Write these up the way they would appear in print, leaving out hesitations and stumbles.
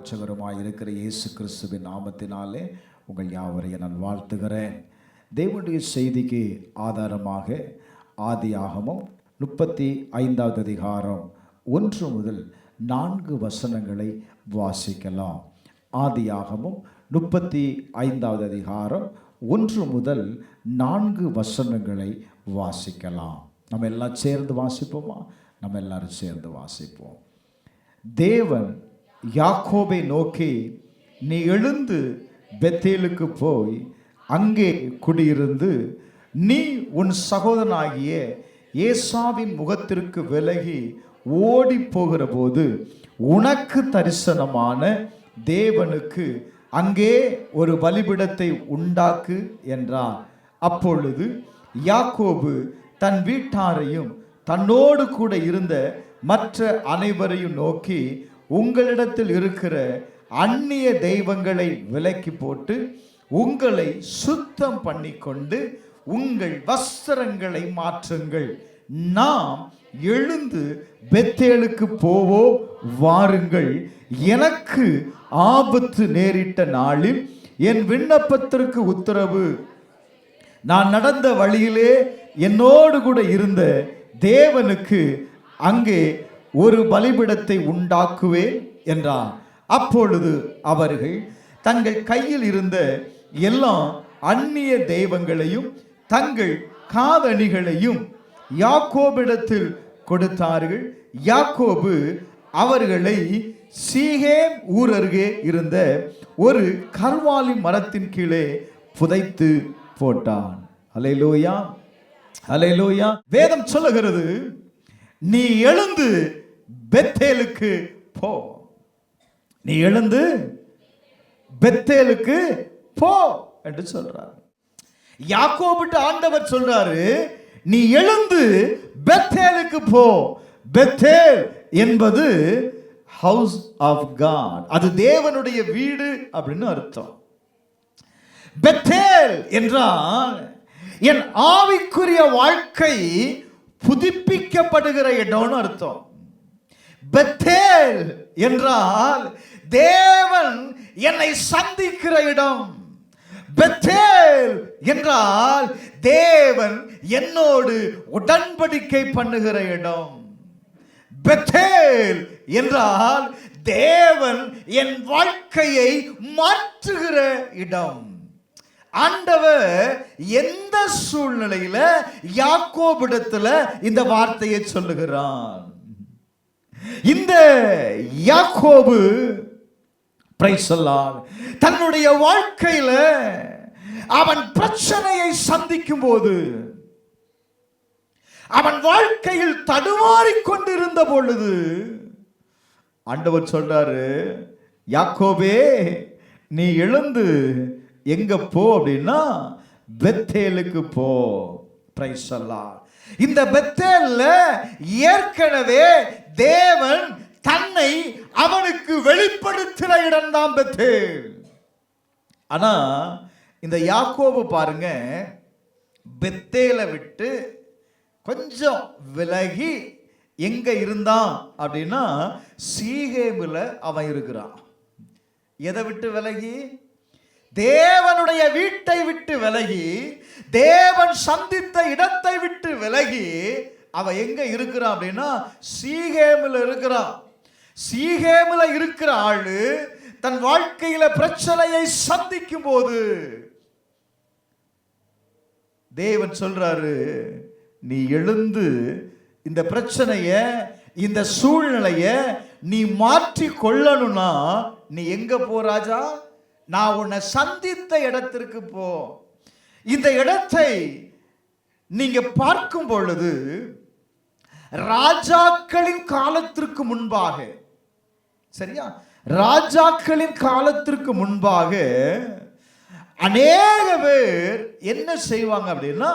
இரட்சகருமாய் இருக்கிற இயேசு கிறிஸ்துவின் நாமத்தினாலே உங்கள் யாவரையும் நான் வாழ்த்துகிறேன். தேவனுடைய செய்திக்கு ஆதாரமாக ஆதியாகமம் 35வது அதிகாரம் 1 முதல் 4 வசனங்களை வாசிக்கலாம். ஆதியாகமம் 35வது அதிகாரம் 1 முதல் 4 வசனங்களை வாசிக்கலாம். நம்ம எல்லாம் சேர்ந்து வாசிப்போமா? நம்ம எல்லாரும் சேர்ந்து வாசிப்போம். தேவன் யாக்கோபை நோக்கி, நீ எழுந்து பெத்தேலுக்கு போய் அங்கே குடியிருந்து நீ உன் சகோதரனாகிய ஏசாவின் முகத்திற்கு விலகி ஓடி போகிற போது உனக்கு தரிசனமான தேவனுக்கு அங்கே ஒரு பலிபீடத்தை உண்டாக்கு என்றார். அப்பொழுது யாக்கோபு தன் வீட்டாரையும் தன்னோடு கூட இருந்த மற்ற அனைவரையும் நோக்கி, உங்களிடத்தில் இருக்கிற அந்நிய தெய்வங்களை விலக்கி போட்டு உங்களை சுத்தம் பண்ணி கொண்டு உங்கள் வஸ்திரங்களை மாற்றுங்கள். நாம் எழுந்து பெத்தேலுக்கு போவோம், வாருங்கள். எனக்கு ஆபத்து நேரிட்ட நாளில் என் விண்ணப்பத்திற்கு உத்தரவு, நான் நடந்த வழியிலே என்னோடு கூட இருந்த தேவனுக்கு அங்கே ஒரு பலிபீடத்தை உண்டாக்குவேன் என்றார். அப்பொழுது அவர்கள் தங்கள் கையில் இருந்த எல்லா அந்நிய தெய்வங்களையும் தங்கள் காதணிகளையும் யாக்கோபிடத்தில் கொடுத்தார்கள். யாக்கோபு அவர்களை சீகேம் ஊர் அருகே இருந்த ஒரு கர்வாலி மரத்தின் கீழே புதைத்து போட்டான். அல்லேலூயா, அல்லேலூயா. வேதம் சொல்லுகிறது, நீ எழுந்து பெத்தேலுக்கு போ. நீ எழுந்து பெத்தேலுக்கு போ என்று சொல்றார். யாக்கோபிட்ட ஆண்டவர் சொல்றாரு, நீ எழுந்து பெத்தேலுக்கு போ. பெத்தேல் என்பது ஹவுஸ் ஆஃப் காட், அது தேவனுடைய வீடு அப்படின்னு அர்த்தம். பெத்தேல் என்றால் என் ஆவிக்குரிய வாழ்க்கை புதுப்பிக்கப்படுகிற இடம்னு அர்த்தம். பெத்தேல் என்றால் தேவன் என்னை சந்திக்கிற இடம். பெத்தேல் என்றால் தேவன் என்னோடு உடன்படிக்கை பண்ணுகிற இடம். பெத்தேல் என்றால் தேவன் என் வாழ்க்கையை மாற்றுகிற இடம். ஆண்டவர் எந்த சூழ்நிலையில யாக்கோபிடத்துல இந்த வார்த்தையை சொல்லுகிறான். இந்த யாக்கோபு தன்னுடைய வாழ்க்கையில அவன் பிரச்சனையை சந்திக்கும் போது, அவன் வாழ்க்கையில் தடுமாறிக் கொண்டிருந்த பொழுது ஆண்டவர் சொல்றாரு, யாக்கோபே நீ எழுந்து எங்க போ அப்படின்னா பெத்தேலுக்கு போ. பிரைஸ் அல்லாஹ். இந்த பெத்தேல்ல ஏற்கனவே தேவன் தன்னை அவனுக்கு வெளிப்படுத்துகிற இடம்தான் பெத்தேல். ஆனா இந்த யாக்கோபு பாருங்க, பெத்தேலை விட்டு கொஞ்சம் விலகி எங்க இருந்தான் அப்படின்னா சீகேமில் அவன் இருக்கிறான். எதை விட்டு விலகி? தேவனுடைய வீட்டை விட்டு விலகி, தேவன் சந்தித்த இடத்தை விட்டு விலகி அவன் எங்க இருக்கிறான் அப்படின்னா சீகேமில் இருக்கிறான். சீகேமில் இருக்கிற ஆளு தன் வாழ்க்கையில பிரச்சனையை சந்திக்கும் போது தேவன் சொல்றாரு, நீ எழுந்து இந்த பிரச்சனைய, இந்த சூழ்நிலைய நீ மாற்றி கொள்ளணும்னா நீ எங்க போ ராஜா? நான் உன்னை சந்தித்த இடத்திற்கு போ. இந்த இடத்தை நீங்க பார்க்கும் பொழுது ராஜாக்களின் காலத்திற்கு முன்பாக, சரியா, ராஜாக்களின் காலத்திற்கு முன்பாக அநேக பேர் என்ன செய்வாங்க அப்படின்னா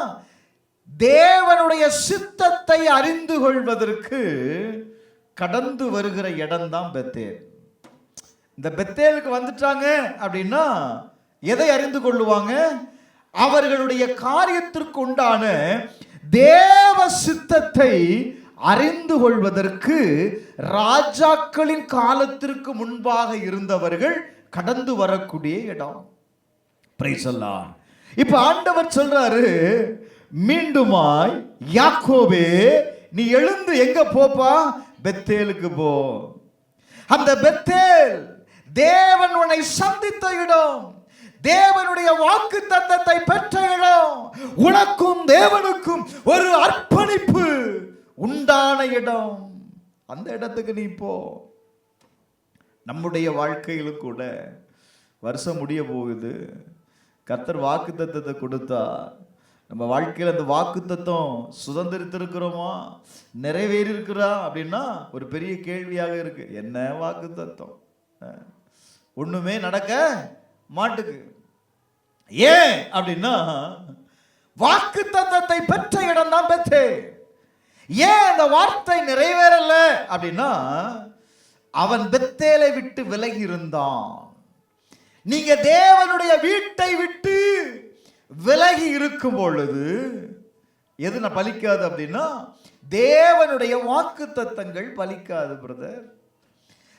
தேவனுடைய சித்தத்தை அறிந்து கொள்வதற்கு கடந்து வருகிற இடம்தான் பெத்தேல். இந்த பெத்தேலுக்கு வந்துட்டாங்க அப்படின்னா எதை அறிந்து கொள்ளுவாங்க? அவர்களுடைய காரியத்திற்கு உண்டான தேவ சித்தத்தை அறிந்து கொள்வதற்கு ராஜாக்களின் காலத்திற்கு முன்பாக இருந்தவர்கள் கடந்து வரக்கூடிய இடம். Price the Lord. இப்ப ஆண்டவர் சொல்றாரு, மீண்டுமாய் யாக்கோபே நீ எழுந்து எங்க போப்பா? பெத்தேலுக்கு போ. அந்த பெத்தேல் தேவன் உன்னை சந்தித்த இடம், தேவனுடைய வாக்குத்தத்தத்தை பெற்ற இடம், உனக்கும் தேவனுக்கும் ஒரு அர்ப்பணிப்பு உண்டான இடம். அந்த இடத்துக்கு நீ போ. நம்முடைய வாழ்க்கையிலும் கூட வருஷம் முடிய போகுது. கர்த்தர் வாக்குத்தத்தத்தை கொடுத்தா நம்ம வாழ்க்கையில் அந்த வாக்குத்தத்தம் சுதந்திரித்திருக்கிறோமா, நிறைவேறி இருக்கிறா அப்படின்னா ஒரு பெரிய கேள்வியாக இருக்கு. என்ன வாக்குத்தத்தம்? ஒண்ணுமே நடக்க மாட்டுக்கு. ஏன் அப்படின்னா வாக்குத்தத்தத்தை பெற்ற இடம் தான் பெத்தேல். ஏன் அந்த வார்த்தை நிறைவேறல அப்படின்னா அவன் பெத்தேலை விட்டு விலகி இருந்தான். நீங்க தேவனுடைய வீட்டை விட்டு விலகி இருக்கும் பொழுது எது பலிக்காது அப்படின்னா தேவனுடைய வாக்குத்தத்தங்கள் பலிக்காது பிரதர்.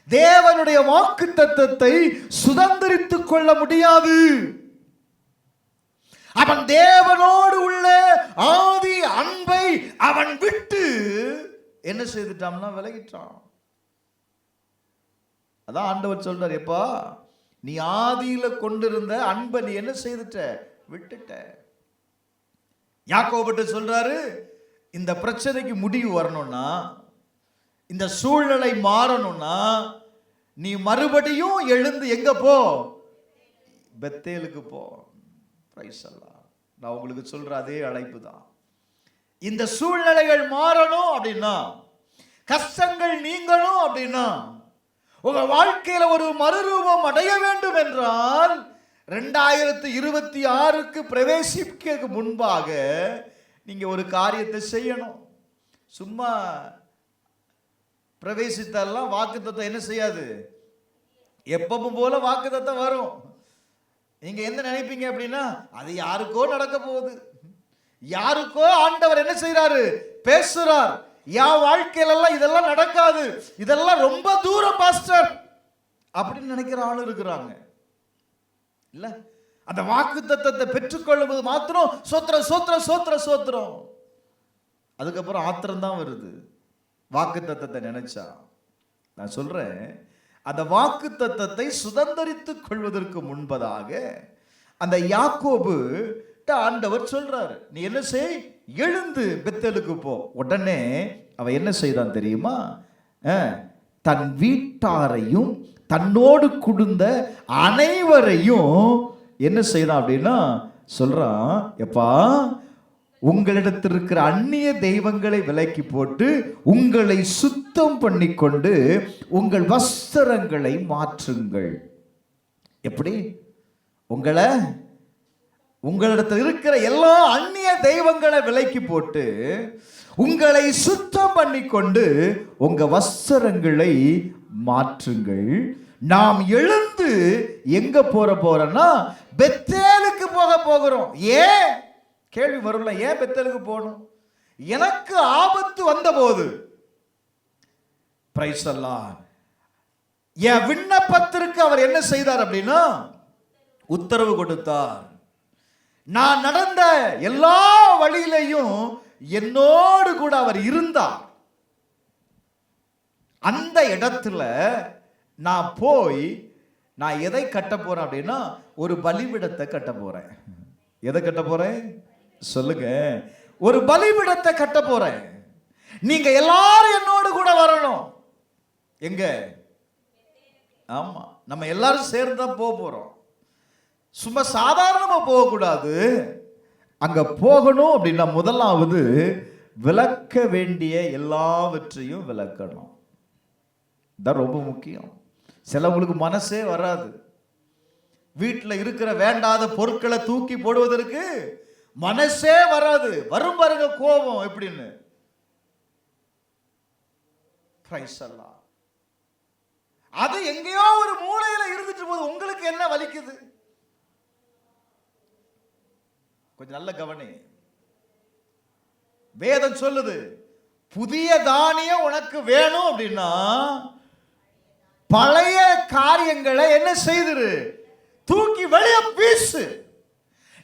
தேவனுடைய வாக்குத்தத்தத்தை சுதந்திரித்துக் கொள்ள முடியாது. அவன் தேவனோடு உள்ள ஆதி அன்பை அவன் விட்டு என்ன செய்துட்டான்னா விலகிட்டான். அதான் ஆண்டவர் சொல்றார், எப்பா நீ ஆதியில கொண்டிருந்த அன்பை நீ என்ன செய்துட்ட? விட்டுட்ட. யாக்கோபுட்ட சொல்றாரு, இந்த பிரச்சனைக்கு முடிவு வரணும்னா, இந்த சூழ்நிலை மாறணும்னா நீ மறுபடியும் எழுந்து எங்க போ? பெத்தேலுக்கு போ. Price the Lord. நான் உங்களுக்கு சொல்ற அதே அழைப்பு தான். இந்த சூழ்நிலைகள் மாறணும் அப்படின்னா, கஷ்டங்கள் நீங்கணும் அப்படின்னா, உங்க வாழ்க்கையில ஒரு மறுரூபம் அடைய வேண்டும் என்றால் 2026க்கு பிரவேசிக்க முன்பாக நீங்க ஒரு காரியத்தை செய்யணும். சும்மா பிரவேசித்தாலாம் வாக்குத்தத்தம் என்ன செய்யாது, எப்பவும் போல வாக்குத்தத்தம் வரும். நீங்க என்ன நினைப்பீங்க அப்படின்னா அது யாருக்கோ நடக்க போகுது, யாருக்கோ ஆண்டவர் என்ன செய்யறாரு? பேசுறார். என் வாழ்க்கையில எல்லாம் இதெல்லாம் நடக்காது, இதெல்லாம் ரொம்ப தூரம் பாஸ்டர் அப்படின்னு நினைக்கிற ஆளு இருக்கிறாங்க. இல்ல, அந்த வாக்குத்தத்தத்தை பெற்றுக்கொள்ளும்போது மாத்திரம் சோத்திரம் சோத்திரம் சோத்திரம் சோத்திரம், அதுக்கப்புறம் ஆத்திரம் தான் வருது வாக்குத்தத்தத்தை நினைச்சா. நான் சொல்றேன், அந்த வாக்குத்தத்தத்தை சுதந்திரித்துக் கொள்வதற்கு முன்பதாக அந்த யாக்கோபு ஆண்டவர் சொல்றாரு, நீ என்ன செய்? எழுந்து பெத்தேலுக்கு போ. உடனே அவன் என்ன செய்தான் தெரியுமா? தன் வீட்டாரையும் தன்னோடு குடுந்த அனைவரையும் என்ன செய்தான் அப்படின்னா சொல்றான், எப்பா உங்களிடத்தில் இருக்கிற அந்நிய தெய்வங்களை விலக்கி போட்டு உங்களை சுத்தம் பண்ணிக்கொண்டு உங்கள் வஸ்திரங்களை மாற்றுங்கள். எப்படி? உங்களிடத்தில் இருக்கிற எல்லா அந்நிய தெய்வங்களை விலக்கி போட்டு உங்களை சுத்தம் பண்ணிக்கொண்டு உங்க வஸ்திரங்களை மாற்றுங்கள். நாம் எழுந்து எங்க போறோம்னா பெத்தேலுக்கு போகிறோம். ஏன் கேள்வி வரும்ல, ஏன் பெத்தேலுக்கு போகணும்? எனக்கு ஆபத்து வந்த போது பிரைஸ் தி லார்ட், என் விண்ணப்பத்திற்கு அவர் என்ன செய்தார் அப்படின்னா உத்தரவு கொடுத்தார். நான் நடந்த எல்லா வழியிலையும் என்னோடு கூட அவர் இருந்தார். அந்த இடத்துல நான் போய் நான் எதை கட்ட போறேன் அப்படின்னா ஒரு பலிபீடத்தை கட்ட போறேன். எதை கட்ட போறேன் சொல்லுங்க? ஒரு பலிபீடத்தை கட்ட போறேன். நீங்க எல்லாரும் என்னோடு கூட வரணும். எங்க? ஆமா, நம்ம எல்லாரும் சேர்ந்து தான் போறோம். சும்மா சாதாரணமா போகக்கூடாது. அங்க போகணும் அப்படின்னா முதலாவது விளக்க வேண்டிய எல்லாவற்றையும் விளக்கணும். தான் ரொம்ப முக்கியம். சிலவங்களுக்கு மனசே வராது, வீட்டில் இருக்கிற வேண்டாத பொருட்களை தூக்கி போடுவதற்கு மனசே வராது. வரும் பாருங்க கோபம் எப்படின்னு. அது எங்கேயோ ஒரு மூலையில இருந்துட்டு போது உங்களுக்கு என்ன வலிக்குது? கொஞ்சம் நல்ல கவனி. வேதம் சொல்லுது, புதிய தானியம் உனக்கு வேணும் அப்படின்னா பழைய காரியங்களை என்ன செய்திரு? தூக்கி வெளியே வீசு.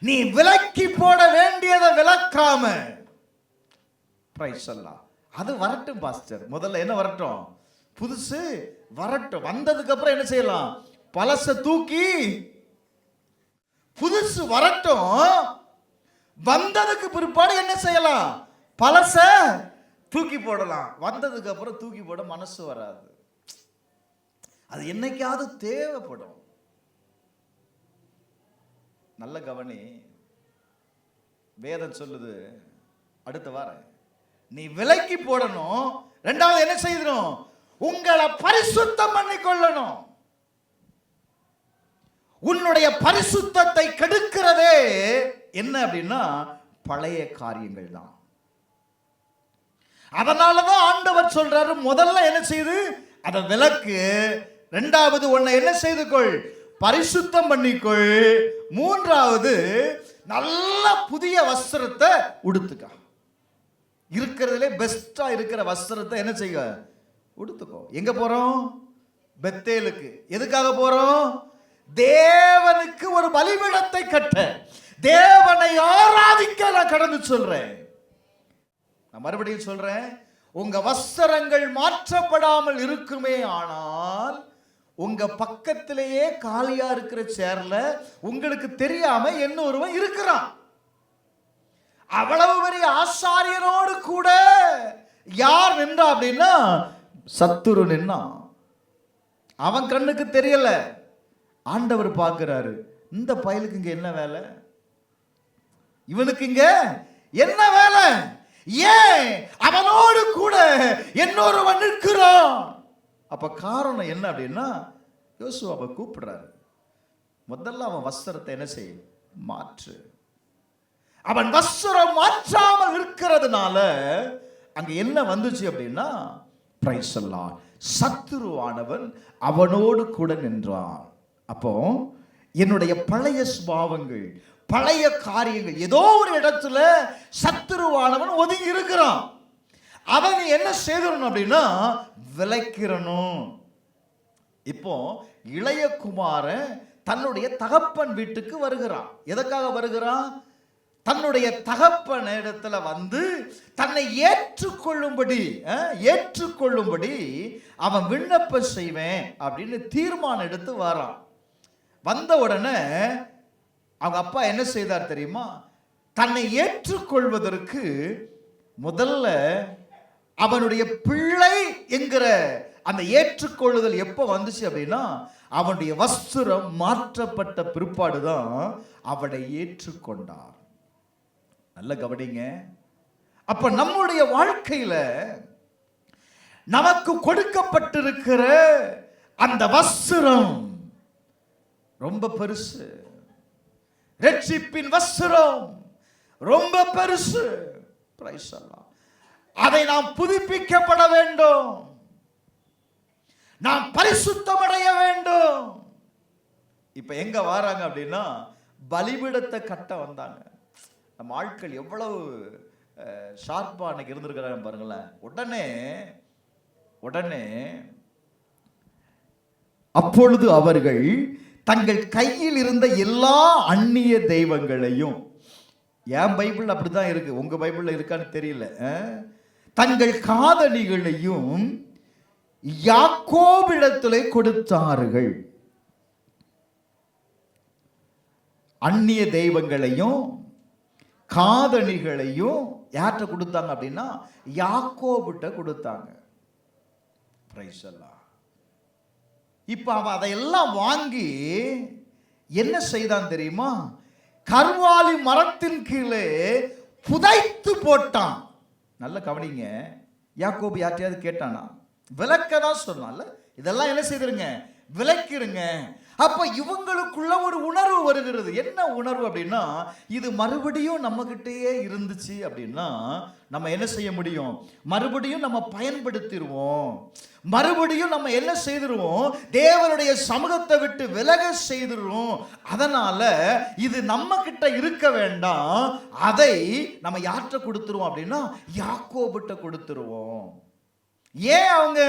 நீ விலக்கி போட வேண்டியதை விலக்காம, பிரைஸ் எல்லாம் அது வரட்டும் பாஸ்டர். முதல்ல என்ன வரட்டும்? புதுசு வரட்டும். வந்ததுக்கு அப்புறம் என்ன செய்யலாம்? பழச தூக்கி, புதுசு வரட்டும். வந்ததுக்கு பிற்பாடு என்ன செய்யலாம்? பழச தூக்கி போடலாம். வந்ததுக்கு அப்புறம் தூக்கி போட மனசு வராது. அது என்னைக்காவது தேவைப்படும். நல்ல கவனி, வேதம் சொல்லுது அடுத்த வாரம் நீ விலக்கி போடணும். ரெண்டாவது என்ன செய்யணும்? உங்களை பரிசுத்தம் பண்ணிக்கொள்ளணும். உன்னுடைய பரிசுத்தத்தை கெடுக்கிறதே என்ன அப்படின்னா பழைய காரியங்கள் தான். அதனாலதான் ஆண்டவர் சொல்றாரு, முதல்ல என்ன செய்து அதை விலக்கு. ரெண்டாவது உன்னை என்ன செய்து கொள்? பரிசுத்தம் பண்ணிக்கொள். மூன்றாவது நல்ல புதிய வஸ்திரத்தை உடுத்துக்க. இருக்கிறதுலே பெஸ்டா இருக்கிற வஸ்திரத்தை என்ன செய்ய? உடுத்துக்கோ. எங்க போறோம்? பெத்தேலுக்கு. எதுக்காக போறோம்? தேவனுக்கு ஒரு பலிபீடத்தை கட்ட, தேவனை ஆராதிக்க நான் கடந்து சொல்றேன். நான் மறுபடியும் சொல்றேன், உங்க வஸ்திரங்கள் மாற்றப்படாமல் இருக்குமே ஆனால் உங்க பக்கத்திலேயே காலியா இருக்கிற சேர்ல உங்களுக்கு தெரியாம என்ன ஒருவன் இருக்கிறான். அவ்வளவு பெரிய ஆசாரியனோடு கூட யார் நின்றா அப்படின்னா சத்துரு நின்னா. அவன் கண்ணுக்கு தெரியல, ஆண்டவர் பார்க்கிறாரு. இந்த பயலுக்கு இங்க என்ன வேலை? இவனுக்கு இங்க என்ன வேலை? ஏன் அவனோடு கூட இன்னொருவன் நிற்கிறான்? அப்ப காரணம் என்ன அப்படின்னா யோசுவாவை கூப்பிடுறாரு. முதல்ல அவன் வஸ்திரத்தை என்ன செய்ய? மாற்று. அவன் வஸ்திரம் மாற்றாமல் இருக்கிறதுனால அங்க என்ன வந்துச்சு அப்படின்னா பிரைஸ் எல்லாம் சத்துருவானவன் அவனோடு கூட நின்றான். அப்போ என்னுடைய பழைய சுபாவங்கள், பழைய காரியங்கள், ஏதோ ஒரு இடத்துல சத்துருவானவன் ஒதுங்கி இருக்கிறான். அவன் என்ன செய்யணும் அப்படின்னா விலைக்கிறணும். இப்போ இளைய குமாரன் தன்னுடைய தகப்பன் வீட்டுக்கு வருகிறான். எதற்காக வருகிறான்? தன்னுடைய தகப்பன் இடத்துல வந்து தன்னை ஏற்றுக்கொள்ளும்படி அவன் விண்ணப்பம் செய்வேன் அப்படின்னு தீர்மானம் எடுத்து வரான். வந்த உடனே அவங்க அப்பா என்ன செய்தார் தெரியுமா? தன்னை ஏற்றுக்கொள்வதற்கு முதல்ல அவனுடைய பிள்ளை என்கிற அந்த ஏற்றுக்கொள்ளுதல் எப்போ வந்துச்சு அப்படின்னா அவனுடைய வஸ்திரம் மாற்றப்பட்ட பிற்பாடுதான் அவனை ஏற்றுக்கொண்டார். நல்ல கவனிங்க. அப்ப நம்முடைய வாழ்க்கையில நமக்கு கொடுக்கப்பட்டிருக்கிற அந்த வஸ்திரம் ரொம்ப பெருசு. ரட்சிப்பின் வஸ்திரம் ரொம்ப பெருசு. பிரைஸ் அல்லாஹ். அதை நாம் புதுப்பிக்கப்பட வேண்டும். நாம் பரிசுத்தம் அடைய வேண்டும். இப்ப எங்க வராங்க அப்படின்னா பலிபீடத்தை கட்ட வந்தாங்க. நம்ம ஆட்கள் எவ்வளவு ஷார்ப்பா அன்னைக்கு இருந்திருக்கிறாங்க பாருங்களேன். உடனே அப்பொழுது அவர்கள் தங்கள் கையில் இருந்த எல்லா அந்நிய தெய்வங்களையும், என் பைபிள் அப்படிதான் இருக்கு, உங்க பைபிள்ல இருக்கான்னு தெரியல, தங்கள் காதணிகளையும் யாக்கோபிடத்திலே கொடுத்தார்கள். அந்நிய தெய்வங்களையும் காதணிகளையும் யார்கிட்ட கொடுத்தாங்க அப்படின்னா யாக்கோபிட்ட கொடுத்தாங்க. பிரைஸ் அல்லாஹ். இப்ப அவன் அதையெல்லாம் வாங்கி என்ன செய்தான் தெரியுமா? கர்வாலி மரத்தின் கீழே புதைத்து போட்டான். நல்ல கவனிங்க. யாக்கோபு யார்ட்டையாவது கேட்டானா? விளக்க தான் சொன்னான்ல, இதெல்லாம் என்ன செய்திருங்க? விலக்கிருங்க. அப்ப இவங்களுக்குள்ள ஒரு உணர்வு வருகிறது. என்ன உணர்வு அப்படின்னா, இது மறுபடியும் நம்ம கிட்டயே இருந்துச்சு அப்படின்னா நம்ம என்ன செய்ய முடியும்? மறுபடியும் நம்ம பயன்படுத்திடுவோம். மறுபடியும் நம்ம என்ன செய்திருவோம்? தேவனுடைய சமூகத்தை விட்டு விலக செய்திருவோம். அதனால இது நம்ம கிட்ட இருக்க வேண்டாம், அதை நம்ம யார்கிட்ட கொடுத்துருவோம் அப்படின்னா யாக்கோபுட்ட கொடுத்துருவோம். ஏன் அவங்க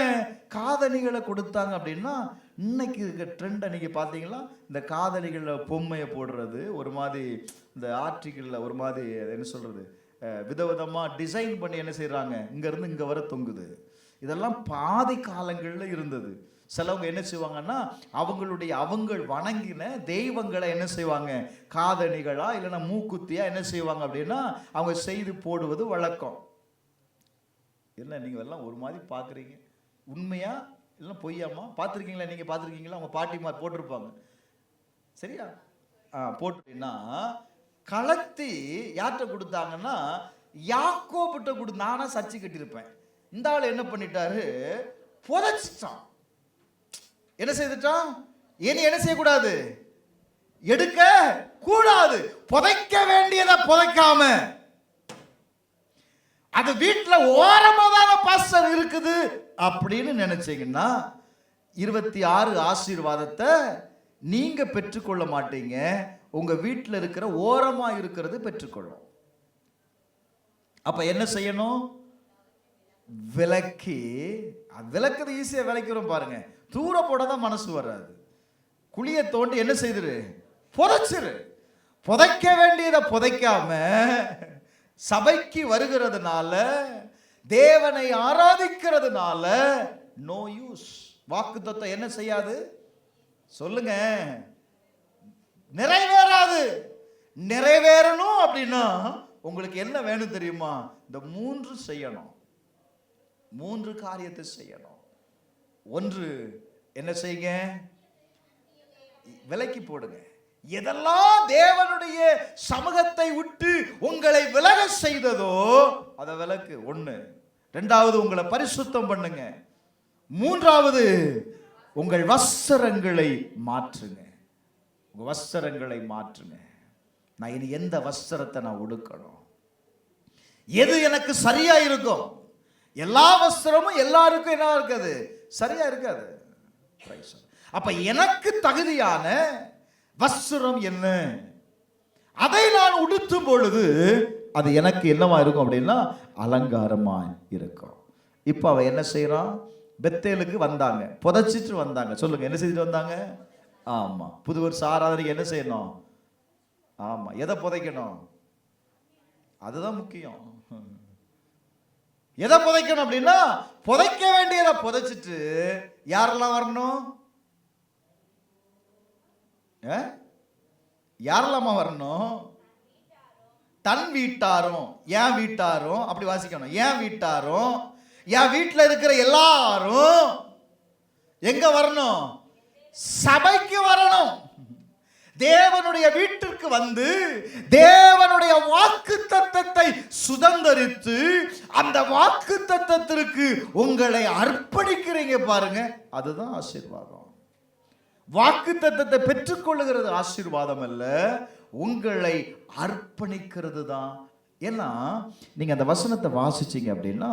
காதணிகளை கொடுத்தாங்க அப்படின்னா, இன்னைக்கு இருக்க ட்ரெண்டை நீங்கள் பார்த்தீங்களா? இந்த காதணிகளில் பொம்மையை போடுறது, ஒரு மாதிரி இந்த ஆர்டிக்கிளில் ஒரு மாதிரி என்ன சொல்கிறது, விதவிதமாக டிசைன் பண்ணி என்ன செய்கிறாங்க, இங்கேருந்து இங்கே வர தொங்குது. இதெல்லாம் பாதி காலங்களில் இருந்தது. சிலவங்க என்ன செய்வாங்கன்னா, அவங்க வணங்கின தெய்வங்களை என்ன செய்வாங்க, காதணிகளா இல்லைன்னா மூக்குத்தியா என்ன செய்வாங்க அப்படின்னா அவங்க செய்து போடுவது வழக்கம். என்ன நீங்கள் எல்லாம் ஒரு மாதிரி பார்க்குறீங்க, உண்மையா இல்லை பொய்யாமா? பார்த்துருக்கீங்களா? நீங்கள் பார்த்துருக்கீங்களா? அவங்க பாட்டிமார் போட்டிருப்பாங்க, சரியா? போட்டுன்னா கலத்தி யார்கிட்ட கொடுத்தாங்கன்னா யாக்கோபுட்ட கொடு. நானா சர்ச்சை கட்டியிருப்பேன். இந்த ஆள் என்ன பண்ணிட்டாரு, புதைச்சிட்டான். என்ன செய்துட்டான்? இனி என்ன செய்யக்கூடாது, எடுக்க கூடாது. புதைக்க வேண்டியதை புதைக்காம அது வீட்டில் ஓரமாக பாஸ்டர் இருக்குது அப்படின்னு நினைச்சீங்கன்னா 26 ஆசீர்வாதத்தை நீங்க பெற்றுக்கொள்ள மாட்டீங்க. உங்க வீட்டில் இருக்கிற ஓரமா இருக்கிறது பெற்றுக்கொள்ளும். அப்ப என்ன செய்யணும்? விலக்கி, விளக்குறது ஈஸியா விளக்கிறோம் பாருங்க. தூர போட தான் மனசு வராது. குழியை தோண்டி என்ன செய்திரு, புதைச்சிரு. புதைக்க வேண்டியதை புதைக்காம சபைக்கு வருகிறதுனால, தேவனை ஆராதிக்கிறதுனால நோ யூஸ். வாக்குத்தத்தம் என்ன செய்யாது சொல்லுங்க, நிறைவேறாது. நிறைவேறணும் அப்படின்னா உங்களுக்கு என்ன வேணும் தெரியுமா? இந்த 3 செய்யணும். 3 காரியத்தை செய்யணும். ஒன்று என்ன செய்யுங்க, விலக்கி போடுங்க. எதெல்லாம் தேவனுடைய சமூகத்தை விட்டு உங்களை விலக செய்ததோ அதை விலக்கு. 1. 2வது உங்களை பரிசுத்தம் பண்ணுங்க. 3வது உங்கள் வஸ்திரங்களை மாற்றுங்க. உங்க வஸ்திரங்களை மாற்றுங்க. நான் இனி எந்த வஸ்திரத்தை நான் உடுக்கணும், எது எனக்கு சரியா இருக்கும்? எல்லா வஸ்திரமும் எல்லாருக்கும் என்ன இருக்காது, சரியா இருக்காது. அப்ப எனக்கு தகுதியான வஸ்திரம் என்ன, அதை நான் உடுத்தும் பொழுது அது எனக்கு என்னவா இருக்கும் அப்படின்னா அலங்காரமா இருக்கும். இப்ப அவ என்ன செய்யறான்? பெத்தேலுக்கு வந்தாங்க, புதைச்சிட்டு வந்தாங்க. சொல்லுங்க, என்ன செய்துட்டு வந்தாங்க? ஆமா, புது வருஷ ஆராதனைக்கு என்ன செய்யணும்? ஆமா, எதை புதைக்கணும்? அதுதான் முக்கியம். எதை புதைக்கணும் அப்படின்னா புதைக்க வேண்டியதை புதைச்சிட்டு யாரெல்லாம் வரணும்? யாரெல்லாமா வரணும்? தன் வீட்டாரும், என் வீட்டாரும். அப்படி வாசிக்கணும். என் வீட்டாரும், என் வீட்டில் இருக்கிற எல்லாரும் எங்க வரணும்? சபைக்கு வரணும். தேவனுடைய வீட்டிற்கு வந்து தேவனுடைய வாக்குத்தத்தத்தை சுதந்தரித்து அந்த வாக்குத்தத்தத்திற்கு உங்களை அர்ப்பணிக்கிறீங்க பாருங்க, அதுதான் ஆசீர்வாதம். வாக்குத்தத்தத்தை பெற்றுக்கொள்ளுகிறது ஆசீர்வாதம் அல்ல, உங்களை அர்ப்பணிக்கிறது தான். ஏன்னா நீங்க அந்த வசனத்தை வாசிச்சீங்க அப்படின்னா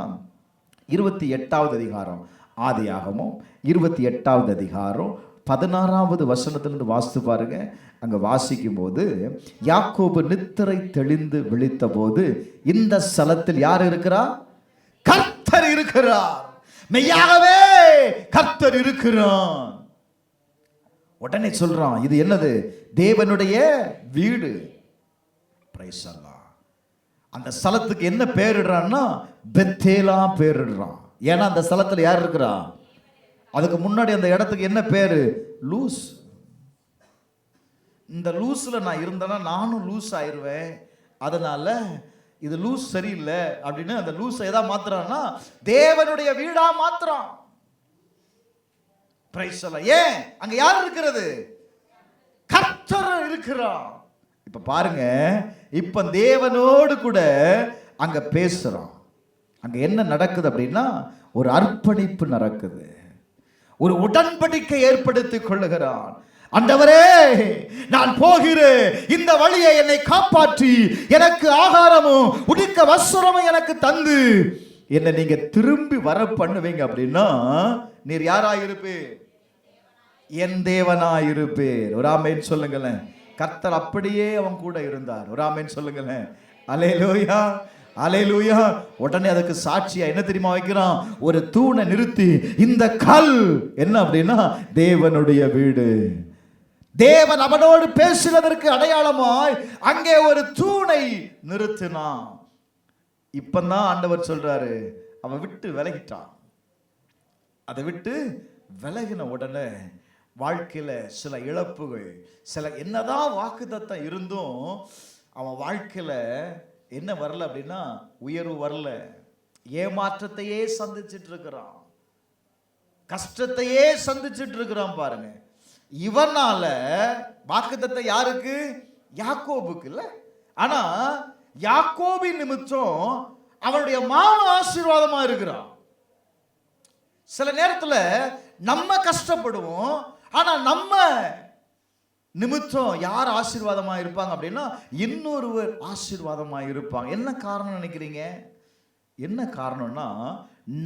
28வது அதிகாரம், ஆதியாகமம் 28வது அதிகாரம் 16வது வசனத்திலிருந்து வாசித்து பாருங்க. அங்க வாசிக்கும் போது, யாக்கோபு நித்திரை தெளிந்து விழித்த போது இந்த ஸ்தலத்தில் யார் இருக்கிறார்? கர்த்தர் இருக்கிறார். மெய்யாகவே கர்த்தர் இருக்கிறார். உடனே சொல்றான், இது என்னது? தேவனுடைய வீடு. பிரைஸ் அல்லாஹ். அந்த ஸ்தலத்துக்கு என்ன பேரிடுறான்னா பெத்தேலா பேரிடுறான். ஏன்னா அந்த ஸ்தலத்தில் யார் இருக்கிறா? அதுக்கு முன்னாடி அந்த இடத்துக்கு என்ன பேரு? லூஸ். இந்த லூஸ்ல நான் இருந்தேன்னா நானும் லூஸ் ஆயிடுவேன், அதனால இது லூஸ் சரியில்லை அப்படின்னு அந்த லூஸை எதா மாத்துறான்னா தேவனுடைய வீடா மாத்துறான். பிரைஸ் அல்லாஹ். ஏன்? அங்க யார் இருக்கிறது? கர்த்தர் இருக்கிறான். இப்ப பாருங்க, இப்ப தேவனோடு கூட அங்க பேசுறான். அங்க என்ன நடக்குது அப்படின்னா ஒரு அர்ப்பணிப்பு நடக்குது. ஒரு உடன்படிக்கை ஏற்படுத்திக் கொள்ளுகிறான். ஆண்டவரே, நான் போகிறேன், இந்த வழியை என்னை காப்பாற்றி எனக்கு ஆகாரமும் உடுக்க வஸ்திரமும் எனக்கு தந்து என்னை நீங்க திரும்பி வர பண்ணுவீங்க அப்படின்னா நீர் யாராயிருப்பீர்? என் தேவனாயிருப்பீர். ஒரு ஆமென் சொல்லுங்களேன். கர்த்தர் அப்படியே அவன் கூட இருந்தார். ஒரு ஆமென் சொல்லுங்களேன். அல்லேலூயா, அல்லேலூயா. உடனே அதுக்கு சாட்சியா என்ன தெரியுமா வைக்கிறான்? ஒரு தூணை நிறுத்தி, இந்த கல் என்ன அப்படின்னா தேவனுடைய வீடு. தேவன் அவனோடு பேசுவதற்கு அடையாளமாய் அங்கே ஒரு தூணை நிறுத்தினான். இப்பதான் ஆண்டவர் சொல்றாரு, அவன் விட்டு விலகிட்டான். அதை விட்டு விலகின உடனே வாழ்க்கையில சில இழப்புகள், சில என்னதான் வாக்குத்தத்தம் இருந்தும் அவன் வாழ்க்கையில என்ன வரல அப்படின்னா உயர்வு வரல. ஏமாற்றத்தையே சந்திச்சிட்டு இருக்கிறான், கஷ்டத்தையே சந்திச்சிட்டு இருக்கிறான். பாருங்க, இவனால வாக்குத்தத்தம் யாருக்கு? யாக்கோபுக்கு இல்ல. ஆனா யாக்கோபின் நிமித்தம் அவனுடைய மாமா ஆசீர்வாதமா இருக்கிறான். சில நேரத்துல நம்ம கஷ்டப்படுவோம், ஆனா நம்ம நிமித்தம் யார் ஆசீர்வாதமா இருப்பாங்க அப்படின்னா இன்னொருவர் ஆசீர்வாதமா இருப்பாங்க. என்ன காரணம் நினைக்கிறீங்க? என்ன காரணம்னா,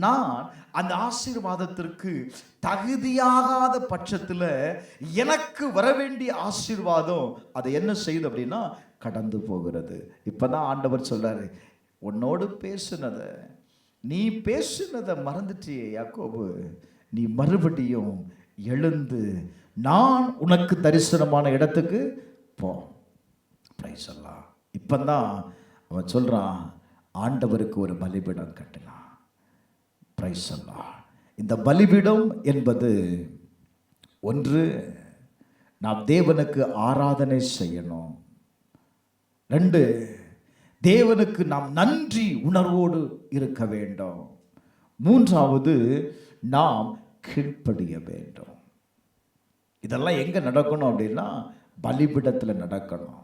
நான் அந்த ஆசீர்வாதத்திற்கு தகுதியாகாத பட்சத்தில் எனக்கு வர வேண்டிய ஆசீர்வாதம் அதை என்ன செய்யுது அப்படின்னா கடந்து போகிறது. இப்பதான் ஆண்டவர் சொல்றாரு, உன்னோடு பேசுனதை, நீ பேசுனதை மறந்துட்டியே யாக்கோபு, நீ மறுபடியும் எழுந்து நான் உனக்கு தரிசனமான இடத்துக்கு போ. பிரைஸ் அல்லாஹ். இப்பதான் அவன் சொல்றான், ஆண்டவருக்கு ஒரு பலிபீடம் கட்டலாம். பிரைஸ் அல்லாஹ். இந்த பலிபீடம் என்பது ஒன்று, நாம் தேவனுக்கு ஆராதனை செய்யணும். 2, தேவனுக்கு நாம் நன்றி உணர்வோடு இருக்க வேண்டும். 3வது, நாம் கீழ்ப்படிய வேண்டும். இதெல்லாம் எங்க நடக்கணும் அப்படின்னா பலிபீடத்தில் நடக்கணும்.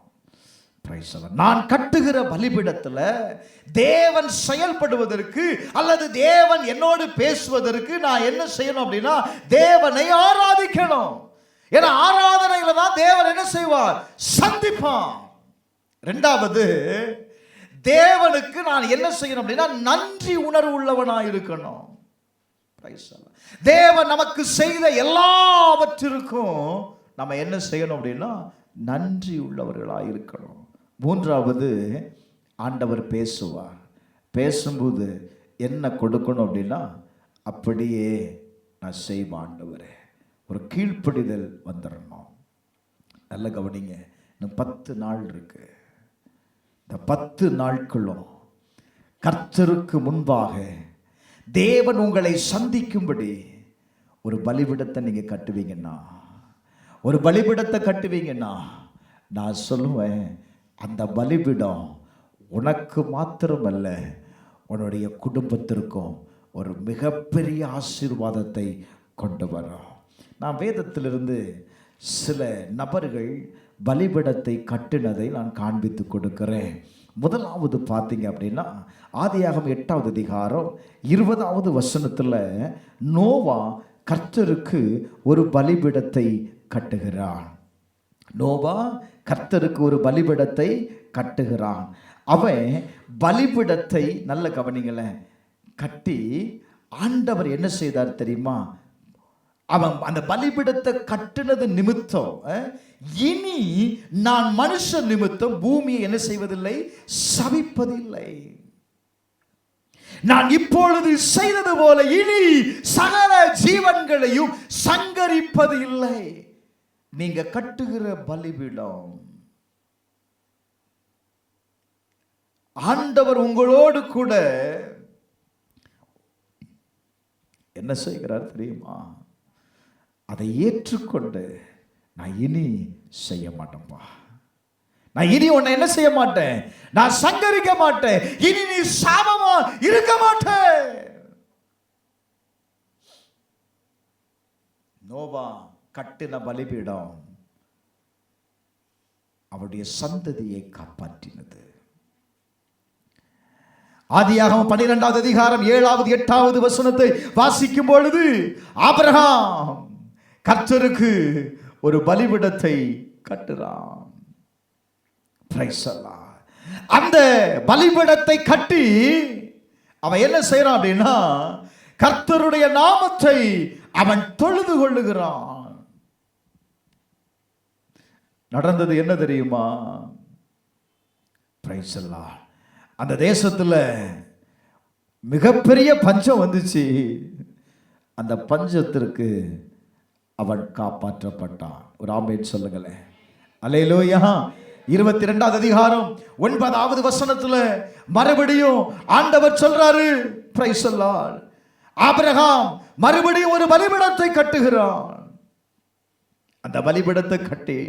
நான் கட்டுகிற பலிபீடத்தில் தேவன் செயல்படுவதற்கு அல்லது தேவன் என்னோடு பேசுவதற்கு நான் என்ன செய்யணும் அப்படின்னா தேவனை ஆராதிக்கணும். ஏன்னா ஆராதனையில தான் தேவன் என்ன செய்வார்? சந்திப்பான். 2வது, தேவனுக்கு நான் என்ன செய்யணும் அப்படின்னா நன்றி உணர்வு உள்ளவனாக இருக்கணும். தேவன் நமக்கு செய்த எல்லாவற்றிற்கும் நம்ம என்ன செய்யணும் அப்படின்னா நன்றி உள்ளவர்களாக இருக்கணும். 3வது, ஆண்டவர் பேசுவார். பேசும்போது என்ன கொடுக்கணும் அப்படின்னா அப்படியே நான் செய்வேன் ஆண்டவரே. ஒரு கீழ்ப்படிதல் வந்துடணும். நல்ல கவனிங்க, இன்னும் 10 நாள் இருக்கு. இந்த 10 நாட்களும் கர்த்தருக்கு முன்பாக தேவன் உங்களை சந்திக்கும்படி ஒரு பலிபீடத்தை நீங்க கட்டுவீங்கன்னா, ஒரு பலிபீடத்தை கட்டுவீங்கன்னா நான் சொல்லுவேன், அந்த பலிபீடம் உனக்கு மாத்திரமல்ல உன்னுடைய குடும்பத்திற்கும் ஒரு மிகப்பெரிய ஆசீர்வாதத்தை கொண்டு வரும். நான் வேதத்திலிருந்து சில நபர்கள் பலிபீடத்தை கட்டினதை நான் காண்பித்து கொடுக்கிறேன். முதலாவது பார்த்தீங்க அப்படின்னா ஆதியாகமம் 8வது அதிகாரம் 20வது வசனத்தில் நோவா கர்த்தருக்கு ஒரு பலிபீடத்தை கட்டுகிறான். நோவா கர்த்தருக்கு ஒரு பலிபீடத்தை கட்டுகிறான். அவன் பலிபீடத்தை நல்ல கவனிங்களேன் கட்டி ஆண்டவர் என்ன செய்தார் தெரியுமா? அவன் அந்த பலிபீடத்தை கட்டினது நிமித்தம் இனி நான் மனுஷ நிமித்தம் பூமியை என்ன செய்வதில்லை, சபிப்பதில்லை. நான் இப்பொழுது செய்தது போல இனி சகல ஜீவன்களையும் சங்கரிப்பது இல்லை. நீங்க கட்டுகிற பலிபீடம் ஆண்டவர் உங்களோடு கூட என்ன செய்கிறார் தெரியுமா? அதை ஏற்றுக்கொண்டு நான் இனி செய்ய மாட்டேன்பா, நான் இனி உன்னை என்ன செய்ய மாட்டேன், நான் சங்கரிக்க மாட்டேன், இனி நீ சாபமா இருக்க மாட்டேன். நோவா கட்டின பலிபீடம் அவருடைய சந்ததியை காப்பாற்றினது. ஆதியாகமம் 12வது அதிகாரம் 7வது 8வது வசனத்தை வாசிக்கும் பொழுது ஆபிரகாம் கர்த்தருக்கு ஒரு பலிபீடத்தை கட்டுறான். Praise the lord. அந்த பலிபீடத்தை கட்டி அவன் என்ன செய்யறான் அப்படின்னா கர்த்தருடைய நாமத்தை அவன் தொழுது கொள்ளுகிறான். நடந்தது என்ன தெரியுமா? Price the lord. அந்த தேசத்துல மிகப்பெரிய பஞ்சம் வந்துச்சு. அந்த பஞ்சத்திற்கு அவன் காப்பாற்றப்பட்டான். ஒரு ஆமென் சொல்லுங்களேன். அல்லேலூயா. 22வது அதிகாரம் 9வது வசனத்துல மறுபடியும் ஆண்டவர் சொல்றாரு, பிரைஸ் தி லார்ட், ஆபிரகாம் மறுபடியும் ஒரு பலிபீடத்தை கட்டுகிறான். அந்த பலிபீடத்தை கட்டி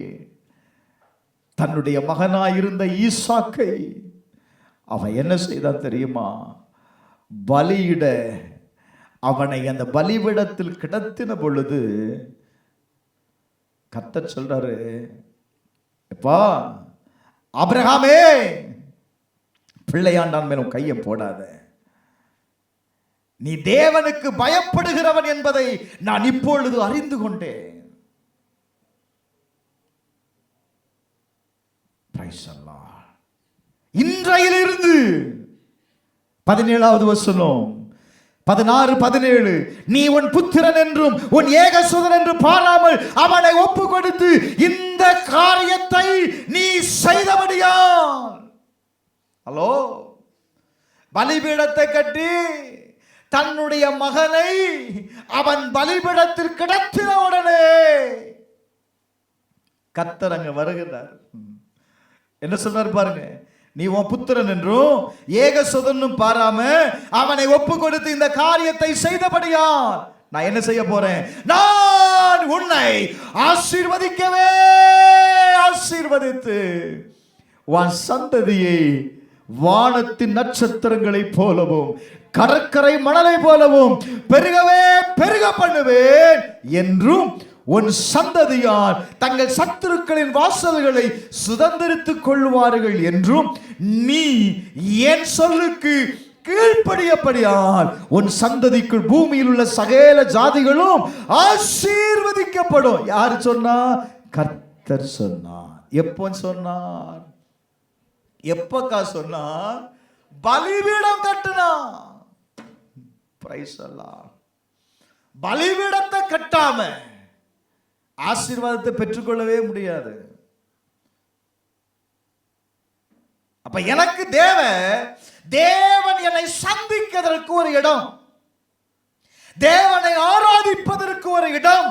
தன்னுடைய மகனாயிருந்த ஈசாக்கை அவன் என்ன செய்தான் தெரியுமா? பலியிட அவனை அந்த பலிபீடத்தில் கிடத்தின பொழுது கர்த்தர் சொல்றாரு, எப்பா ஆபிரகாமே, பிள்ளையாண்டான் மேலும் கையை போடாத, நீ தேவனுக்கு பயப்படுகிறவன் என்பதை நான் இப்பொழுது அறிந்து கொண்டேன். இன்றையிலிருந்து 17வது வசனம் 16, 17, நீ உன் புத்திரன் என்றும் உன் ஏகசுதன் என்று பாராமல் அவனை ஒப்பு கொடுத்து இந்த காரியத்தை நீ செய்தபடியால். ஹலோ, பலிபீடத்தை கட்டி தன்னுடைய மகனை அவன் பலிபீடத்தில் கிடத்தின உடனே கர்த்தர் அங்க வருகிறார். என்ன சொல்றாரு பாருங்க, நீ உன் புத்திரன் என்றும் ஏகசுதனும் பாராம அவனை ஒப்பு கொடுத்து இந்த காரியத்தை செய்தபடியா நான் என்ன செய்ய போறேன்? நான் உன்னை ஆசீர்வதிக்கவே ஆசீர்வதித்து உன் சந்ததியை வானத்தின் நட்சத்திரங்களை போலவும் கடற்கரை மணலை போலவும் பெருகவே பெருக பண்ணுவேன் என்றும் உன் சந்ததியார் தங்கள் சத்துருக்களின் வாசல்களை சுதந்திரித்துக் கொள்வார்கள் என்றும் நீ என் சொல்லுக்கு கீழ்ப்படியபடியால் உன் சந்ததிக்குள் பூமியில் உள்ள சகல ஜாதிகளும் ஆசீர்வதிக்கப்படும். யார் சொன்னார்? கர்த்தர் சொன்னார். எப்போ சொன்னார்? எப்பக்கா சொன்னார்? பலிபீடம் கட்டினா. Price the Lord. பலிபீடத்தை கட்டாம ஆசீர்வாதத்தை பெற்றுக்கொள்ளவே முடியாது. அப்ப எனக்கு தேவன் என்னை சந்திப்பதற்கு ஒரு இடம், தேவனை ஆராதிப்பதற்கு ஒரு இடம்,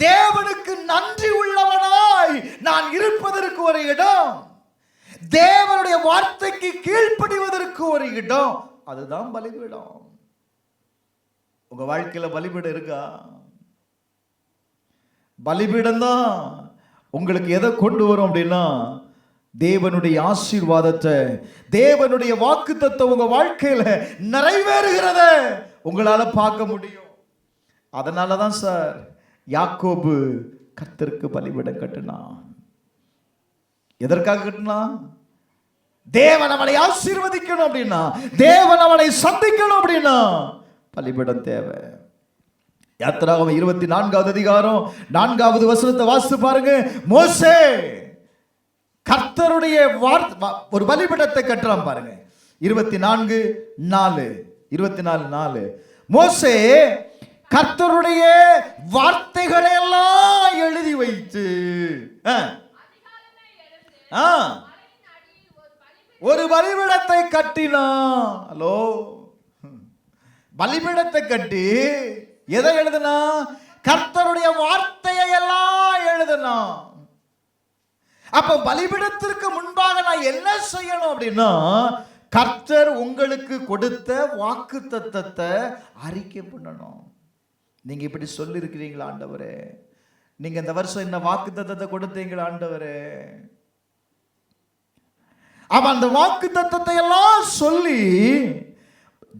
தேவனுக்கு நன்றி உள்ளவனாய் நான் இருப்பதற்கு ஒரு இடம், தேவனுடைய வார்த்தைக்கு கீழ்ப்படிவதற்கு ஒரு இடம், அதுதான் பலிபீடம். உங்க வாழ்க்கையில பலிபீடம் இருக்கா? பலிபீடம் தான் உங்களுக்கு எதை கொண்டு வரும் அப்படின்னா தேவனுடைய ஆசீர்வாதத்தை, தேவனுடைய வாக்குத்தத்தம் உங்க வாழ்க்கையில நிறைவேறுகிறத உங்களால பார்க்க முடியும். அதனாலதான் சார் யாக்கோபு கர்த்தருக்கு பலிபீடம் கட்டினான். எதற்காக கட்டினான்? தேவன் அவனை ஆசீர்வதிக்கணும் அப்படின்னா, தேவன் அவனை சந்திக்கணும் அப்படின்னா பலிபீடம் தேவை. யாத்திராகமம் 24வது அதிகாரம் 4வது வசனத்தை வாசித்து பாருங்க. மோசே கர்த்தருடைய ஒரு பலிபீடத்தை கட்டுறான் பாருங்க. 24:4 மோசே கர்த்தருடைய வார்த்தைகளை எல்லாம் எழுதி வைத்து ஒரு பலிபீடத்தை கட்டினான். ஹலோ, பலிபீடத்தை கட்டி எதை எழுதுனா? கர்த்தருடைய வார்த்தையை எல்லாம் எழுதுனா. அப்ப பலிபீடத்திற்கு முன்பாக நான் என்ன செய்யணும் அப்படின்னா, கர்த்தர் உங்களுக்கு கொடுத்த வாக்கு தத்தத்தை அறிக்கை பண்ணணும். நீங்க இப்படி சொல்லி இருக்கிறீங்களா ஆண்டவரே? நீங்க இந்த வருஷம் இந்த வாக்கு தத்தத்தை கொடுத்தீங்களா ஆண்டவரே? அவன் அந்த வாக்கு தத்தத்தை எல்லாம் சொல்லி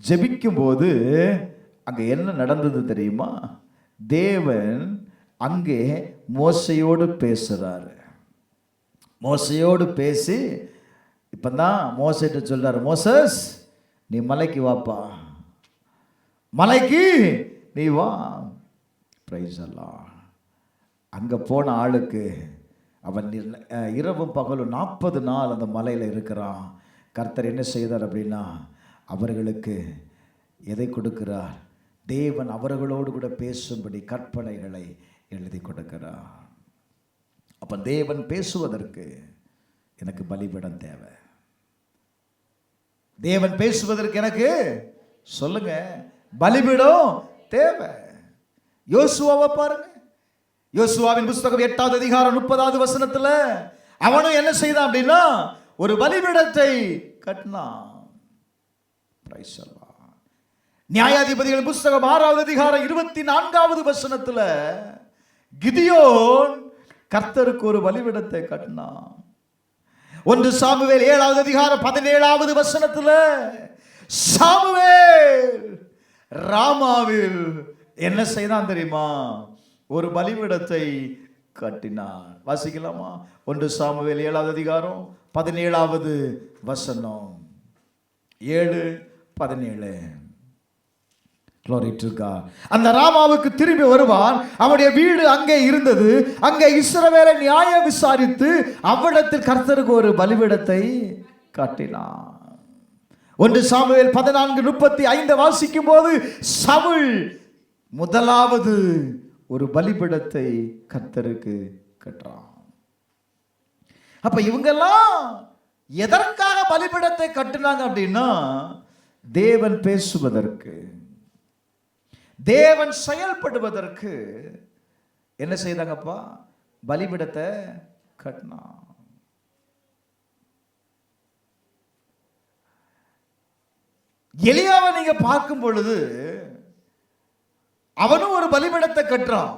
ஜெபிக்கும் போது அங்க என்ன நடந்தது தெரியுமா? தேவன் அங்கே மோசையோடு பேசுறாரு. மோசையோடு பேசி இப்பதான் மோசைட்ட சொல்றாரு, மோசஸ் நீ மலைக்கு வாப்பா, மலைக்கு நீ வா. பிரைஸ் எல்லாம். அங்கே போன ஆளுக்கு அவன் இரவும் பகலும் 40 நாள் அந்த மலையில் இருக்கிறான். கர்த்தர் என்ன செய்தார் அப்படின்னா, அவர்களுக்கு எதை கொடுக்கிறார்? தேவன் அவர்களோடு கூட பேசும்படி கற்பனைகளை எழுதி கொடுக்கிறார். அப்போ தேவன் பேசுவதற்கு எனக்கு பலிபீடம் தேவை. தேவன் பேசுவதற்கு எனக்கு சொல்லுங்க பலிபீடம் தேவை. யோசுவாவை பாருங்க. யோசுவாவின் புஸ்தகம் 8வது அதிகாரம் 30வது வசனத்துல அவனும் என்ன செய்தான் அப்படின்னா ஒரு பலிபீடத்தை கட்டினான். பிரைஸ் எல்லாம். நியாயாதிபதிகள் புஸ்தகம் 6வது அதிகாரம் 24வது வசனத்துல கிதியோன் கர்த்தருக்கு ஒரு பலிபீடத்தை கட்டினான். 1 சாமுவேல் 7வது அதிகாரம் 17வது வசனத்துல சாமுவேல் ராமாவில் என்ன செய்தான் தெரியுமா? ஒரு பலிபீடத்தை கட்டினான். வாசிக்கலாமா? 1 சாமுவேல் 7வது அதிகாரம் 17வது வசனம். 7:17. Glory to God. அந்த ராமாவுக்கு திரும்பி வருவான். அவனுடைய வீடு அங்கே இருந்தது. அங்கே இஸ்ரவேலை நியாயம் விசாரித்து அவ்விடத்தில் கர்த்தருக்கு ஒரு பலிபீடத்தை கட்டினான். 1 சாமுவேல் 14:35 வாசிக்கும் போது சவுல் முதலாவது ஒரு பலிபீடத்தை கர்த்தருக்கு கட்டுறான். அப்ப இவங்கெல்லாம் எதற்காக பலிபீடத்தை கட்டினாங்க அப்படின்னா, தேவன் பேசுவதற்கு, தேவன் செயல்படுவதற்கு என்ன செய்தாங்கப்பா? பலிபீடத்தை கட்டினான். எலியாவை நீங்க பார்க்கும் பொழுது அவனும் ஒரு பலிபீடத்தை கட்டுறான்.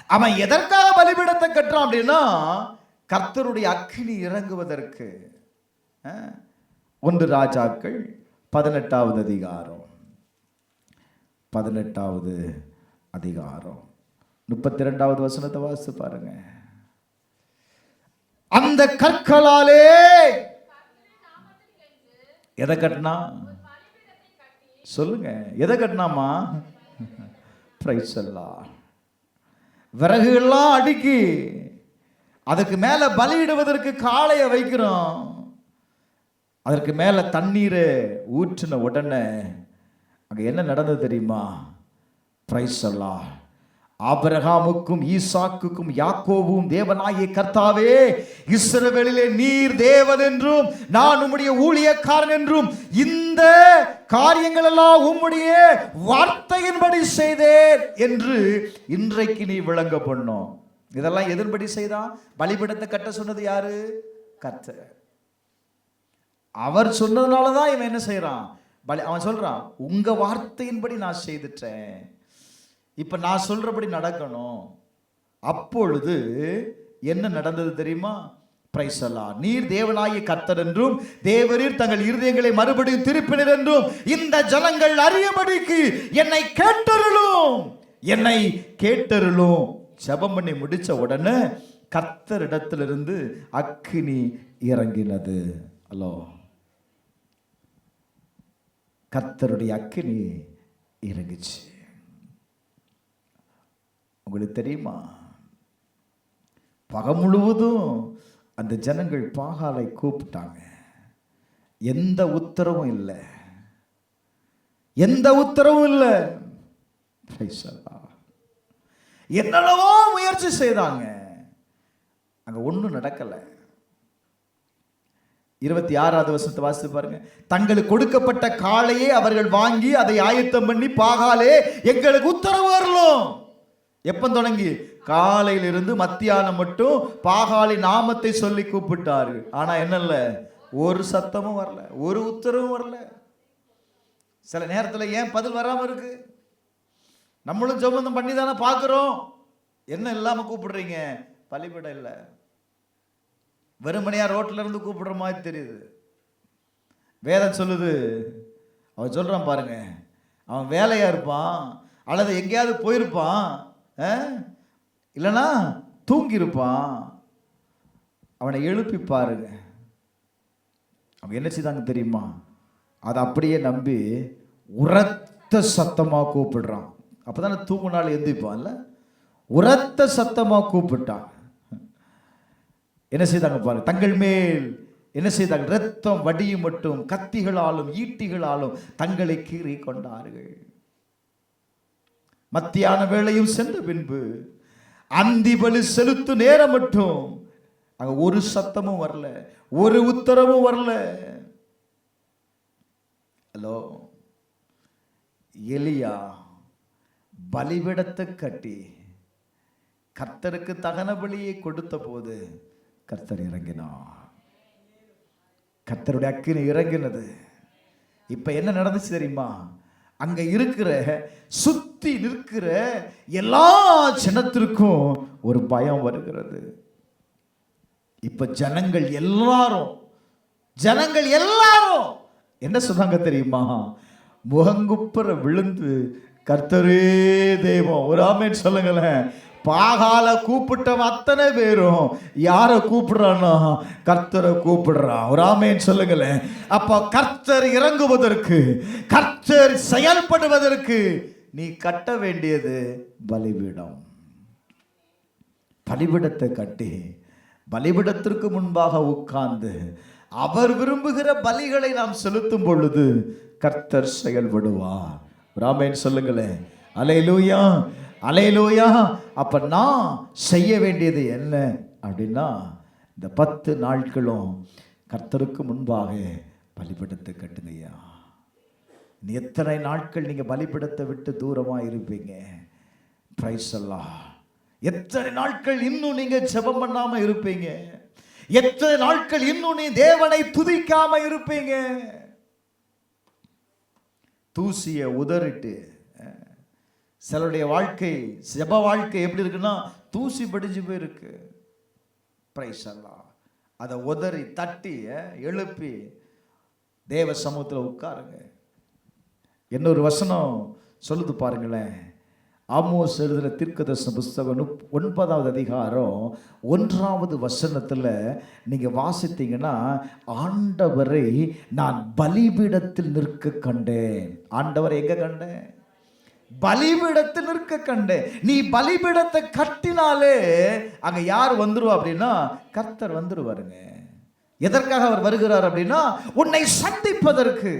அவன் எதற்காக பலிபீடத்தை கட்டுறான் அப்படின்னா, கர்த்தருடைய அக்கினி இறங்குவதற்கு. 1 ராஜாக்கள் 18வது அதிகாரம் 32வது வசனத்தை வாசித்து பாருங்க. அந்த கற்களாலே எதை கட்டினா? சொல்லுங்க, எதை கட்டினாமா? பிரைஸ் எல்லாம். விறகுகள்லாம் அடுக்கி அதுக்கு மேல பலியிடுவதற்கு காளையை வைக்கிறோம். அதற்கு மேல தண்ணீரை ஊற்றின உடனே அங்க என்ன நடந்தது தெரியுமா? பிரைஸ் எல்லாம். ஆபிரகாமுக்கும் ஈசாக்குக்கும் யாக்கோபும் தேவனாகிய கர்த்தாவே, இஸ்ரவேலிலே நீர் தேவன் என்றும் நான் உம்முடைய ஊழியக்காரன் என்றும் இந்த காரியங்கள் எல்லாம் உம்முடைய வார்த்தையின்படி செய்தேன் என்று இன்றைக்கு நீ விளங்க பண்ணோம். இதெல்லாம் எதன்படி செய்தான்? பலிபீடத்தை கட்ட சொன்னது யாரு? கர்த்தர். அவர் சொன்னதுனாலதான் இவன் என்ன செய்யறான்? அவன் சொல்றான், உங்க வார்த்தையின்படி நான் செய்துட்டேன், இப்ப நான் சொல்றபடி நடக்கணும். அப்பொழுது என்ன நடந்தது தெரியுமா? பிரைஸ் எல்லாம். நீர் தேவனாகிய கர்த்தர் என்றும் தேவரீர் தங்கள் இருதயங்களை மறுபடியும் திருப்பினர் என்றும் இந்த ஜனங்கள் அறியபடிக்கு என்னை கேட்டருளும், என்னை கேட்டருளும். ஜெபம் பண்ணி முடிச்ச உடனே கர்த்தரிடத்திலிருந்து அக்கினி இறங்கினது. அல்லோ, கர்த்தருடைய அக்கினி இறங்குச்சு. உங்களுக்கு தெரியுமா, பகல் முழுவதும் அந்த ஜனங்கள் பாகாலை கூப்பிட்டாங்க. எந்த உத்தரவும் இல்லை, எந்த உத்தரவும் இல்லை. என்னென்னவோ முயற்சி செய்தாங்க, அங்க ஒன்றும் நடக்கலை. 26வது வசனத்தை வாசித்து பாருங்க. தங்களுக்கு கொடுக்கப்பட்ட காளையை அவர்கள் வாங்கி அதை ஆயத்தம் பண்ணி பாகாலே எங்களுக்கு உத்தரவு வரலும். எப்ப தொடங்கி? காலையிலிருந்து மத்தியானம் மட்டும் பாகாலி நாமத்தை சொல்லி கூப்பிட்டாரு. ஆனா என்ன இல்ல, ஒரு சத்தமும் வரல, ஒரு உத்தரவும் வரல. சில நேரத்தில் ஏன் பதில் வராம இருக்கு? நம்மளும் ஜெபம் பண்ணி தானே பார்க்கிறோம். என்ன இல்லாம கூப்பிடுறீங்க? பலிபீடம் இல்லை, வெறுமனையா ரோட்ல இருந்து கூப்பிடுற மாதிரி தெரியுது. வேதம் சொல்லுது, அவன் சொல்றான் பாருங்க, அவன் வேலையா இருப்பான் அல்லது எங்கேயாவது போயிருப்பான், இல்லைன்னா தூங்கி இருப்பான். அவனை எழுப்பி பாருங்க. அவங்க என்ன செய்தாங்க தெரியுமா? அதை அப்படியே நம்பி உரத்த சத்தமா கூப்பிடுறான். அப்பதானே தூங்குனாலும் எந்திப்பான்ல. உரத்த சத்தமா கூப்பிட்டான். என்ன செய்தாங்க பாருங்க, தங்கள் மேல் என்ன செய்தாங்க, ரத்தம் வடியும் மட்டும் கத்திகளாலும் ஈட்டிகளாலும் தங்களை கீறி கொண்டார்கள். மத்தியான வேளையும் சென்ற பின்பு அந்தி பலி செலுத்து நேரம் மட்டும் அங்க ஒரு சத்தமும் வரல, ஒரு உத்தரவும் வரல. ஹலோ, எலியா பலிபீடத்தை கட்டி கர்த்தருக்கு தகன பலியை கொடுத்த போது கர்த்தர் இறங்கினார். கர்த்தருடைய அக்கினி இறங்கினது. இப்ப என்ன நடந்துச்சு தெரியுமா? அங்க இருக்கிற சுத்தி நிற்கிற எல்லா ஜனத்திற்கும் ஒரு பயம் வருகிறது. இப்ப ஜனங்கள் எல்லாரும் என்ன சொன்னாங்க தெரியுமா? முகங்குப்புற விழுந்து கர்த்தரே தெய்வம், ஒரு ஆமென் சொல்லுங்களேன். பாகால கூப்பிட்டவன் அத்தனை பேரும் யார கூப்பிடுறான்னா கர்த்தரை கூப்பிடுறான். ஒரு ஆமென் சொல்லுங்களேன். அப்ப கர்த்தர் இறங்குவதற்கு, கர்த்தர் செயல்படுவதற்கு நீ கட்ட வேண்டியது பலிபீடம். பலிபீடத்தை கட்டி பலிபீடத்திற்கு முன்பாக உட்கார்ந்து அவர் விரும்புகிற பலிகளை நாம் செலுத்தும் பொழுது கர்த்தர் செயல்படுவார். ஒரு ஆமென் சொல்லுங்களேன். அல்லேலூயா, அல்லேலூயா. அப்ப நான் செய்ய வேண்டியது என்ன அப்படின்னா, இந்த 10 நாட்களும் கர்த்தருக்கு முன்பாக பலிபீடத்தை கட்டுங்கய்யா. எத்தனை நாட்கள் நீங்க பலிபீடத்தை விட்டு தூரமா இருப்பீங்க? பிரைஸ் அல்லாஹ். எத்தனை நாட்கள் இன்னும் நீங்க ஜெபம் பண்ணாம இருப்பீங்க? எத்தனை நாட்கள் இன்னும் நீ தேவனை துதிக்காம இருப்பீங்க? தூசிய உதறிட்டு சிலருடைய வாழ்க்கை, ஜெப வாழ்க்கை எப்படி இருக்குன்னா தூசி படிஞ்சு போயிருக்கு. பிரைஸ் அல்லாஹ். அதை உதறி தட்டி எழுப்பி தேவ சமூகத்தில் உட்காருங்க. இன்னொரு வசனம் சொல்லுது பாருங்களேன். ஆமோஸ் எழுதின தீர்க்கதரிசன புஸ்தகம் 9வது அதிகாரம் 1வது வசனத்தில் நீங்க வாசித்தீங்கன்னா, ஆண்டவரை நான் பலிபீடத்தில் நிற்க கண்டேன். ஆண்டவரை எங்க கண்டேன்? பலிபீடத்தில் நிற்க கண்டேன். நீ பலிபீடத்தை கட்டினாலே அங்க யார் வந்துருவா அப்படின்னா கர்த்தர் வந்துருவாருங்க. எதற்காக அவர் வருகிறார் அப்படின்னா உன்னை சந்திப்பதற்கு,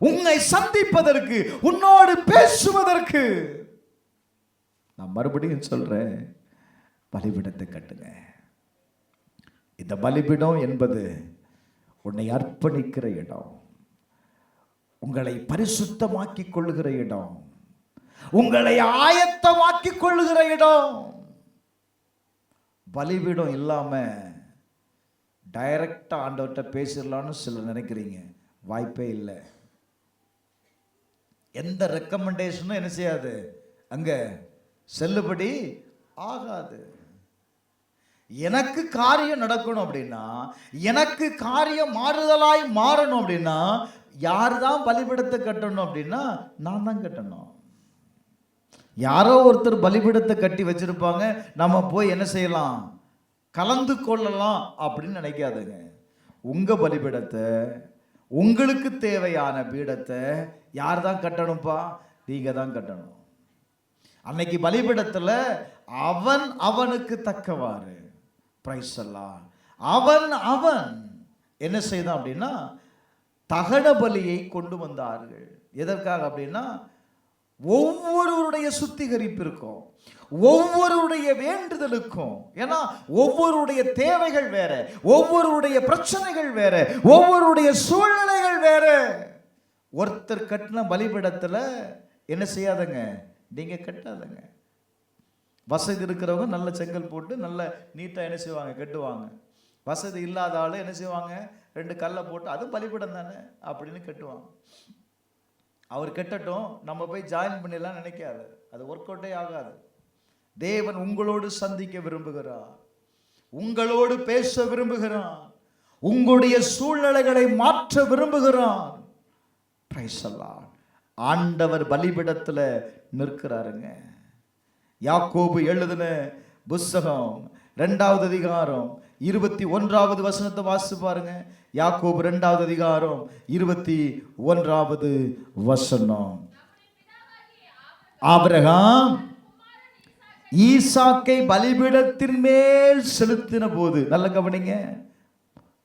உன்னை சந்திப்பதற்கு, உன்னோடு பேசுவதற்கு. நான் மறுபடியும் சொல்றேன், பலிபீடத்தை கட்டுங்க. இந்த பலிபீடம் என்பது உன்னை அர்ப்பணிக்கிற இடம், உங்களை பரிசுத்தமாக்கி கொள்ளுகிற இடம், உங்களை ஆயத்தமாக்கி கொள்ளுகிற இடம். பலிபீடம் இல்லாம டைரக்டா ஆண்டவர்கிட்ட பேசிடலாம்னு சிலர் நினைக்கிறீங்க. வாய்ப்பே இல்லை. எந்த ரெக்கமெண்டேஷனும் என்ன செய்யாது, அங்க செல்லுபடி ஆகாது. எனக்கு காரியம் நடக்கணும் அப்படின்னா, எனக்கு காரியம் மாறுதலாய் மாறணும் அப்படின்னா யார் தான் பலிபீடத்தை கட்டணும் அப்படின்னா நான் தான் கட்டணும். யாரோ ஒருத்தர் பலிபீடத்தை கட்டி வச்சிருப்பாங்க, நம்ம போய் என்ன செய்யலாம், கலந்து கொள்ளலாம் அப்படின்னு நினைக்காதுங்க. உங்க பலிபீடத்தை, உங்களுக்கு தேவையான பீடத்தை யார் தான் கட்டணும்ப்பா? நீங்க தான் கட்டணும். அன்னைக்கு பலிபீடத்தில் அவன் அவனுக்கு தக்கவாறு, பிரைஸ் அல்லாஹ், அவன் என்ன செய்தான் அப்படின்னா தகன பலியை கொண்டு வந்தார்கள். எதற்காக அப்படின்னா ஒவ்வொருவருடைய சுத்திகரிப்பிற்கும், ஒவ்வொருடைய வேண்டுதலுக்கும். ஏன்னா ஒவ்வொருடைய தேவைகள் வேற, ஒவ்வொருடைய பிரச்சனைகள் வேற, ஒவ்வொருடைய சூழ்நிலைகள் வேற. ஒருத்தர் கட்டின பலிபீடத்தில் என்ன செய்யாதங்க, நீங்க கட்டாதங்க. வசதி இருக்கிறவங்க நல்ல செங்கல் போட்டு நல்ல நீட்டா என்ன செய்வாங்க, கட்டுவாங்க. வசதி இல்லாத ஆளு என்ன செய்வாங்க, 2 கல்லை போட்டு, அது பலிபீடம் தானே அப்படின்னு கட்டுவாங்க. அவர் கட்டட்டும், நம்ம போய் ஜாயின் பண்ணிடலாம் நினைக்காது, அது ஒர்க் அவுட்டே ஆகாது. தேவன் உங்களோடு சந்திக்க விரும்புகிறார், உங்களோடு பேச விரும்புகிறார், உங்களுடைய சூழ்நிலைகளை மாற்ற விரும்புகிறார். பிரைஸ் அல்லாஹ். ஆண்டவர் பலிபீடத்தில் நிற்கிறாருங்க. யாக்கோபு எழுதின புஸ்தகம் 2வது அதிகாரம் 21வது வசனத்தை வாசித்து பாருங்க. யாக்கோபு 2வது அதிகாரம் 21வது வசனம். ஆபிரகாம் ஈசாக்கை பலிபீடத்தின் மேல் செலுத்தின போது, நல்ல கவனிங்க,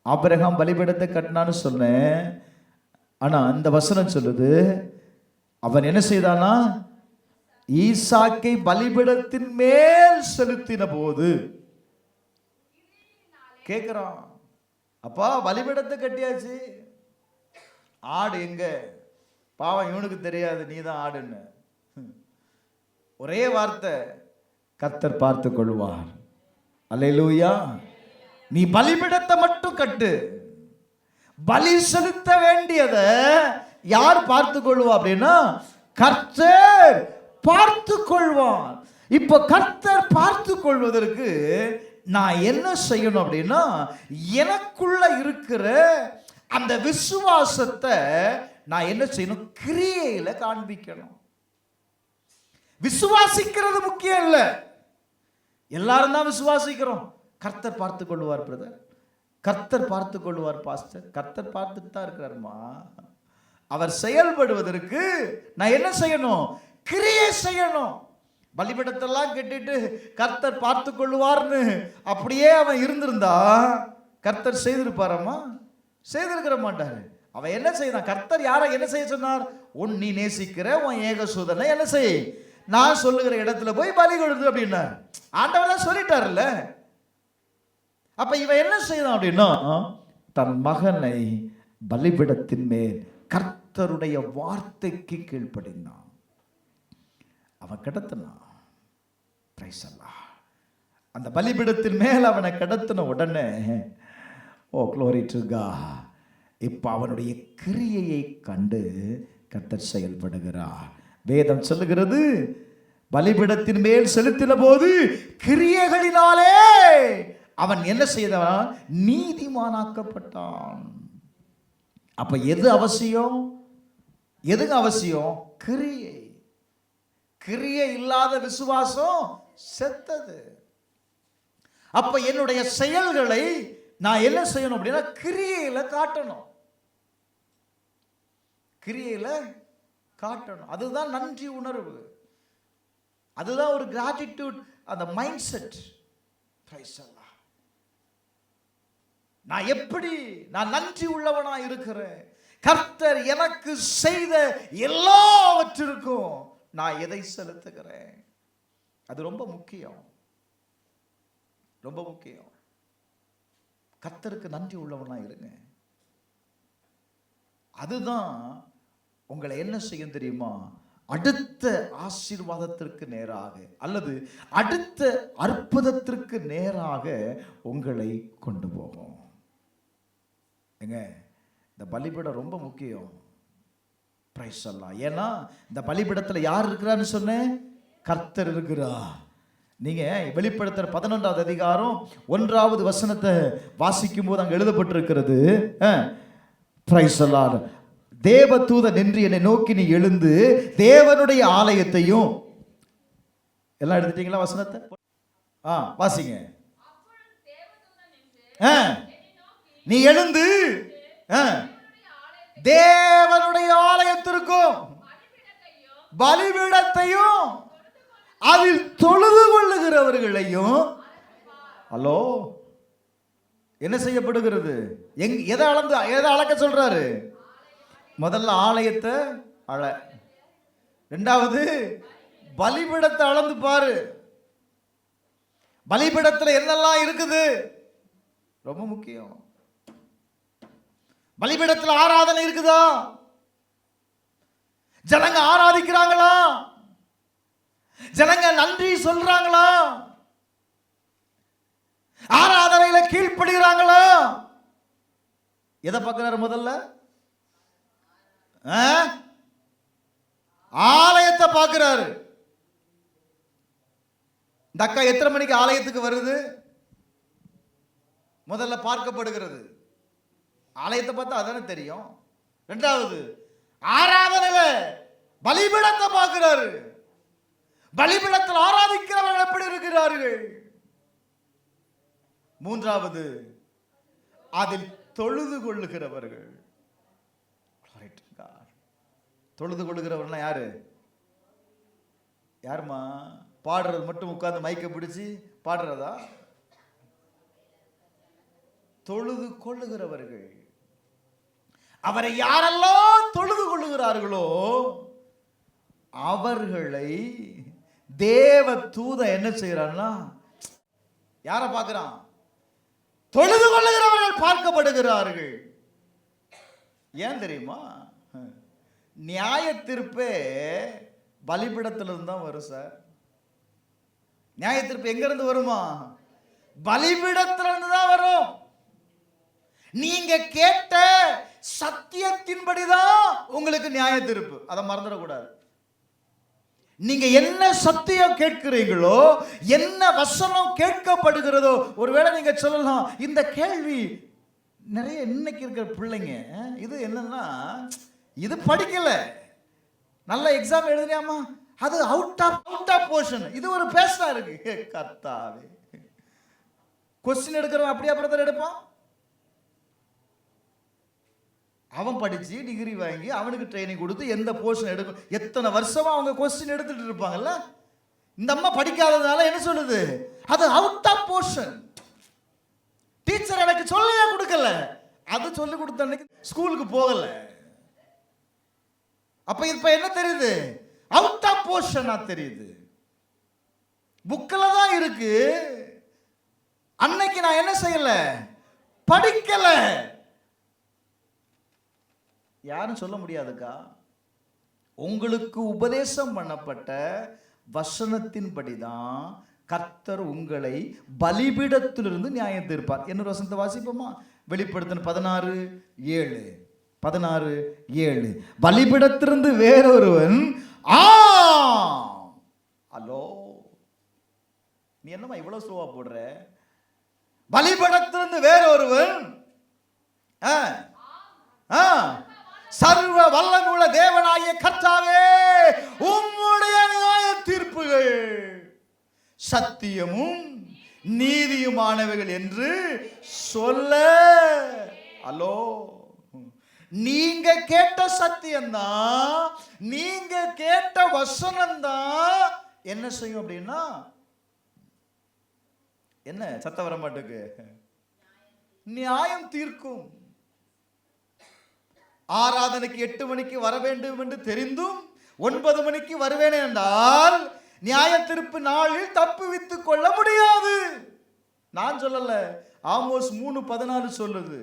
ஆபிரகாம் பலிபீடத்தை கட்டினான்னு சொன்னேன். ஆனா அந்த வசனம் சொல்லுது, அவன் என்ன செய்தானா? ஈசாக்கை பலிபீடத்தின் மேல் செலுத்தின போது. கேட்கிறான், அப்பா பலிபீடத்தை கட்டியாச்சு, ஆடு எங்க? பாவம், இவனுக்கு தெரியாது நீதான் ஆடுன்னு. ஒரே வார்த்தை, கர்த்தர் பார்த்து கொள்வார். அல்லேலூயா. நீ பலிபீடத்தை மட்டும் கட்டு, பலி செலுத்த வேண்டியதை யார் பார்த்து கொள்வா அப்படின்னா கர்த்தர் பார்த்து கொள்வார். இப்ப கர்த்தர் பார்த்து கொள்வதற்கு நான் என்ன செய்யணும் அப்படின்னா, எனக்குள்ள இருக்கிற அந்த விசுவாசத்தை நான் என்ன செய்யணும்? கிரியையில காண்பிக்கணும். விசுவாசிக்கிறது முக்கியம் இல்ல, எல்லாரும் தான் விசுவாசிக்கிறோம். கர்த்தர் பார்த்து கொள்வார் பிரதர், கர்த்தர் பார்த்து கொள்வார் பாஸ்டர், கர்த்தர் பார்த்துட்டு தான் இருக்கிறாருமா. அவர் செயல்படுவதற்கு நான் என்ன செய்யணும்? கிரியை செய்யணும். பலிபீடத்தெல்லாம் கட்டிட்டு கர்த்தர் பார்த்து கொள்வார்னு அப்படியே அவன் இருந்திருந்தா கர்த்தர் செய்திருப்பாரம்மா? செய்திருக்கிற மாட்டாரு. அவன் என்ன செய்தான்? கர்த்தர் யாரை என்ன செய்ய சொன்னார்? உன் நீ நேசிக்கிற உன் ஏகசூதனை என்ன செய், நான் சொல்லுகிற இடத்துல போய் பலி கொடுத்து அப்படின்னார். ஆண்டவர் தான் சொல்லிட்டார்ல. அப்ப இவன் என்ன செய்தான் அப்படின்னா, தன் மகனை பலிபீடத்தின் மேல் கர்த்தருடைய வார்த்தைக்கு கீழ்ப்படினான். அவன் கடத்தினான். அந்த பலிபீடத்தின் மேல் அவனை கடத்தின உடனே, ஓ க்ளோரி டு காட், இப்ப அவனுடைய கிரியையை கண்டு கர்த்தர் செயல்படுகிறார். வேதம் சொல்லுகிறது, பலிபீடத்தின் மேல் செலுத்தின போது கிரியைகளினாலே அவன் என்ன செய்தான்? நீதிமானாக்கப்பட்டான். அப்ப எது அவசியம்? எதுங்க அவசியம்? கிரியை. கிரியை இல்லாத விசுவாசம் செத்தது. அப்ப என்னுடைய செயல்களை நான் என்ன செய்யணும் அப்படின்னா கிரியையில காட்டணும். கிரியையில காட்டணும். அதுதான் நன்றி உணர்வு, அதுதான் ஒரு கிராட்டிடியூட், அந்த மைண்ட் செட். நான் எப்படி நான் நன்றி உள்ளவனா இருக்கிறேன்? கர்த்தர் எனக்கு செய்த எல்லாவற்றிற்கும் நான் எதை செலுத்துகிறேன்? அது ரொம்ப முக்கியம், ரொம்ப முக்கியம். கர்த்தருக்கு நன்றி உள்ளவனா இருங்க. அதுதான் உங்களை என்ன செய்யும் தெரியுமா? அடுத்த ஆசீர்வாதத்திற்கு நேராக அல்லது அடுத்த அற்புதத்திற்கு நேராக உங்களை கொண்டு போகும். ஏங்க, இந்த பலிபீடம் ரொம்ப முக்கியம். பிரைஸ் எல்லாம். ஏன்னா இந்த பலிபீடத்தில் யார் இருக்கிறான்னு சொன்னேன்? கர்த்தர் இருக்கிறார். நீங்க வெளிப்படுத்துற 11வது அதிகாரம் 1வது வசனத்தை வாசிக்கும் போது அங்க எழுதப்பட்டிருக்கிறது, பிரைஸ் எல்லாம், தேவதூதன் நின்று என்னை நோக்கி நீ எழுந்து தேவனுடைய ஆலயத்தையும், எல்லாம் எடுத்துட்டீங்களா வசனத்தை? வாசிங்க. நீ எழுந்து தேவனுடைய ஆலயத்திற்கும் பலிபீடத்தையும் அதில் தொழுது கொள்ளுகிறவர்களையும், ஹலோ, என்ன செய்யப்படுகிறது? எதை அளக்க சொல்றாரு? முதல்ல ஆலயத்தை அள, ரெண்டாவது பலிபீடத்தை அளந்து பாரு. பலிபீடத்தில் என்னெல்லாம் இருக்குது ரொம்ப முக்கியம். பலிபீடத்தில் ஆராதனை இருக்குதா? ஜனங்க ஆராதிக்கிறாங்களா? ஜனங்க நன்றி சொல்றாங்களா? ஆராதனையில கீழ்ப்படுகிறாங்களா? எதை பார்க்கிறாரு? முதல்ல ஆலயத்தை பார்க்கிறாரு. இந்த அக்கா எத்தனை மணிக்கு ஆலயத்துக்கு வருது? முதல்ல பார்க்கப்படுகிறது. ஆலயத்தை பார்த்தா அதானே தெரியும். ரெண்டாவது ஆராதனையில பலிபீடத்தை பார்க்கிறாரு. பலிபீடத்தில் ஆராதிக்கிறவர்கள் எப்படி இருக்கிறார்கள்? மூன்றாவது, அதில் தொழுது கொள்ளுகிறவர்கள். தொழுது கொள்ளுகிறவர்கள் யாரு? யாருமா? பாடுறது மட்டும் உட்கார்ந்து மைக்க பிடிச்சு பாடுறதா? தொழுது கொள்ளுகிறவர்கள். அவரை யாரெல்லாம் தொழுது கொள்ளுகிறார்களோ அவர்களை தேவ தூதன் என்ன செய்யறான்னா, யார பார்க்கிறான்? தொழுது கொள்ளுகிறவர்கள் பார்க்கப்படுகிறார்கள். ஏன் தெரியுமா? நியாய தீர்ப்பே பலிபீடத்திலிருந்து தான் வரும் சார். நியாய தீர்ப்பு எங்க இருந்து வருமா? பலிபீடத்திலிருந்து தான் வரும். நீங்க கேட்ட சத்தியத்தின்படிதான் உங்களுக்கு நியாய தீர்ப்பு. அதை மறந்துடக்கூடாது. நீங்க என்ன சத்தியம் கேட்கிறீங்களோ, என்ன வசனம் கேட்கப்படுகிறதோ, ஒருவேளை நீங்க சொல்லலாம், இந்த கேள்வி நிறைய இன்னைக்கு இருக்கிற பிள்ளைங்க இது என்னன்னா, இது படிக்கல, நல்ல எக்ஸாம் எழுதினியாமா, அது அவுட் ஆஃப் போர்ஷன், இது ஒரு பேசா இருக்கு. கர்த்தாவே, கொஸ்டின் எடுக்கிறவன் அப்படியே பிரதர் எடுப்பான். அவன் படிச்சு டிகிரி வாங்கி அவனுக்கு ட்ரைனிங் கொடுத்து எந்த போர்ஷன் எடுக்கும், எத்தனை வருஷமா அவங்க கொஸ்டின் எடுத்துட்டு இருப்பாங்கல்ல. இந்த அம்மா படிக்காததுனால என்ன சொல்லுது, அது அவுட் ஆஃப் போர்ஷன். டீச்சர் எனக்கு சொல்லியே கொடுக்கல, அது சொல்லி கொடுத்த அன்னைக்கு ஸ்கூலுக்கு போகல. அப்ப இப்ப என்ன தெரியுது, அவுட் ஆஃப் போர்ஷனா தெரியுது. புக்ல தான் இருக்கு, அன்னைக்கு நான் என்ன செய்யல, படிக்கல. யாரும் சொல்ல முடியாதுக்கா. உங்களுக்கு உபதேசம் பண்ணப்பட்ட வசனத்தின்படிதான் கர்த்தர் உங்களை பலிபீடத்திலிருந்து நியாயம் தீர்ப்பார். என்ன வசனத்தை வாசிப்போமா? வெளிப்படுத்தின 16:7. 16:7. பலிபீடத்திலிருந்து வேறொருவன் ஹலோ, நீ என்னமா இவ்வளவு ஸ்லோவா போடுற? பலிபீடத்திலிருந்து வேறொருவன் சர்வ வல்லமுள்ள தேவனாகிய கர்த்தாவே, உம்முடைய நியாய தீர்ப்புகள் சத்தியமும் நீதியுமானவைகள் என்று சொல்ல. ஹலோ, நீங்க கேட்ட சத்தியம்தான், நீங்க கேட்ட வசனம்தான் என்ன செய்யும் அப்படின்னா, என்ன சத்த வர மாட்டுக்கு, நியாயம் தீர்க்கும். ஆராதனைக்கு 8 மணிக்கு வர வேண்டும் என்று தெரிந்தும் 9 மணிக்கு வருவேன் என்றால் நியாய தீர்ப்பு நாளில் தப்புவித்துக் கொள்ள முடியாது. நான் சொல்லல, ஆமோஸ் 3:14 சொல்லுது.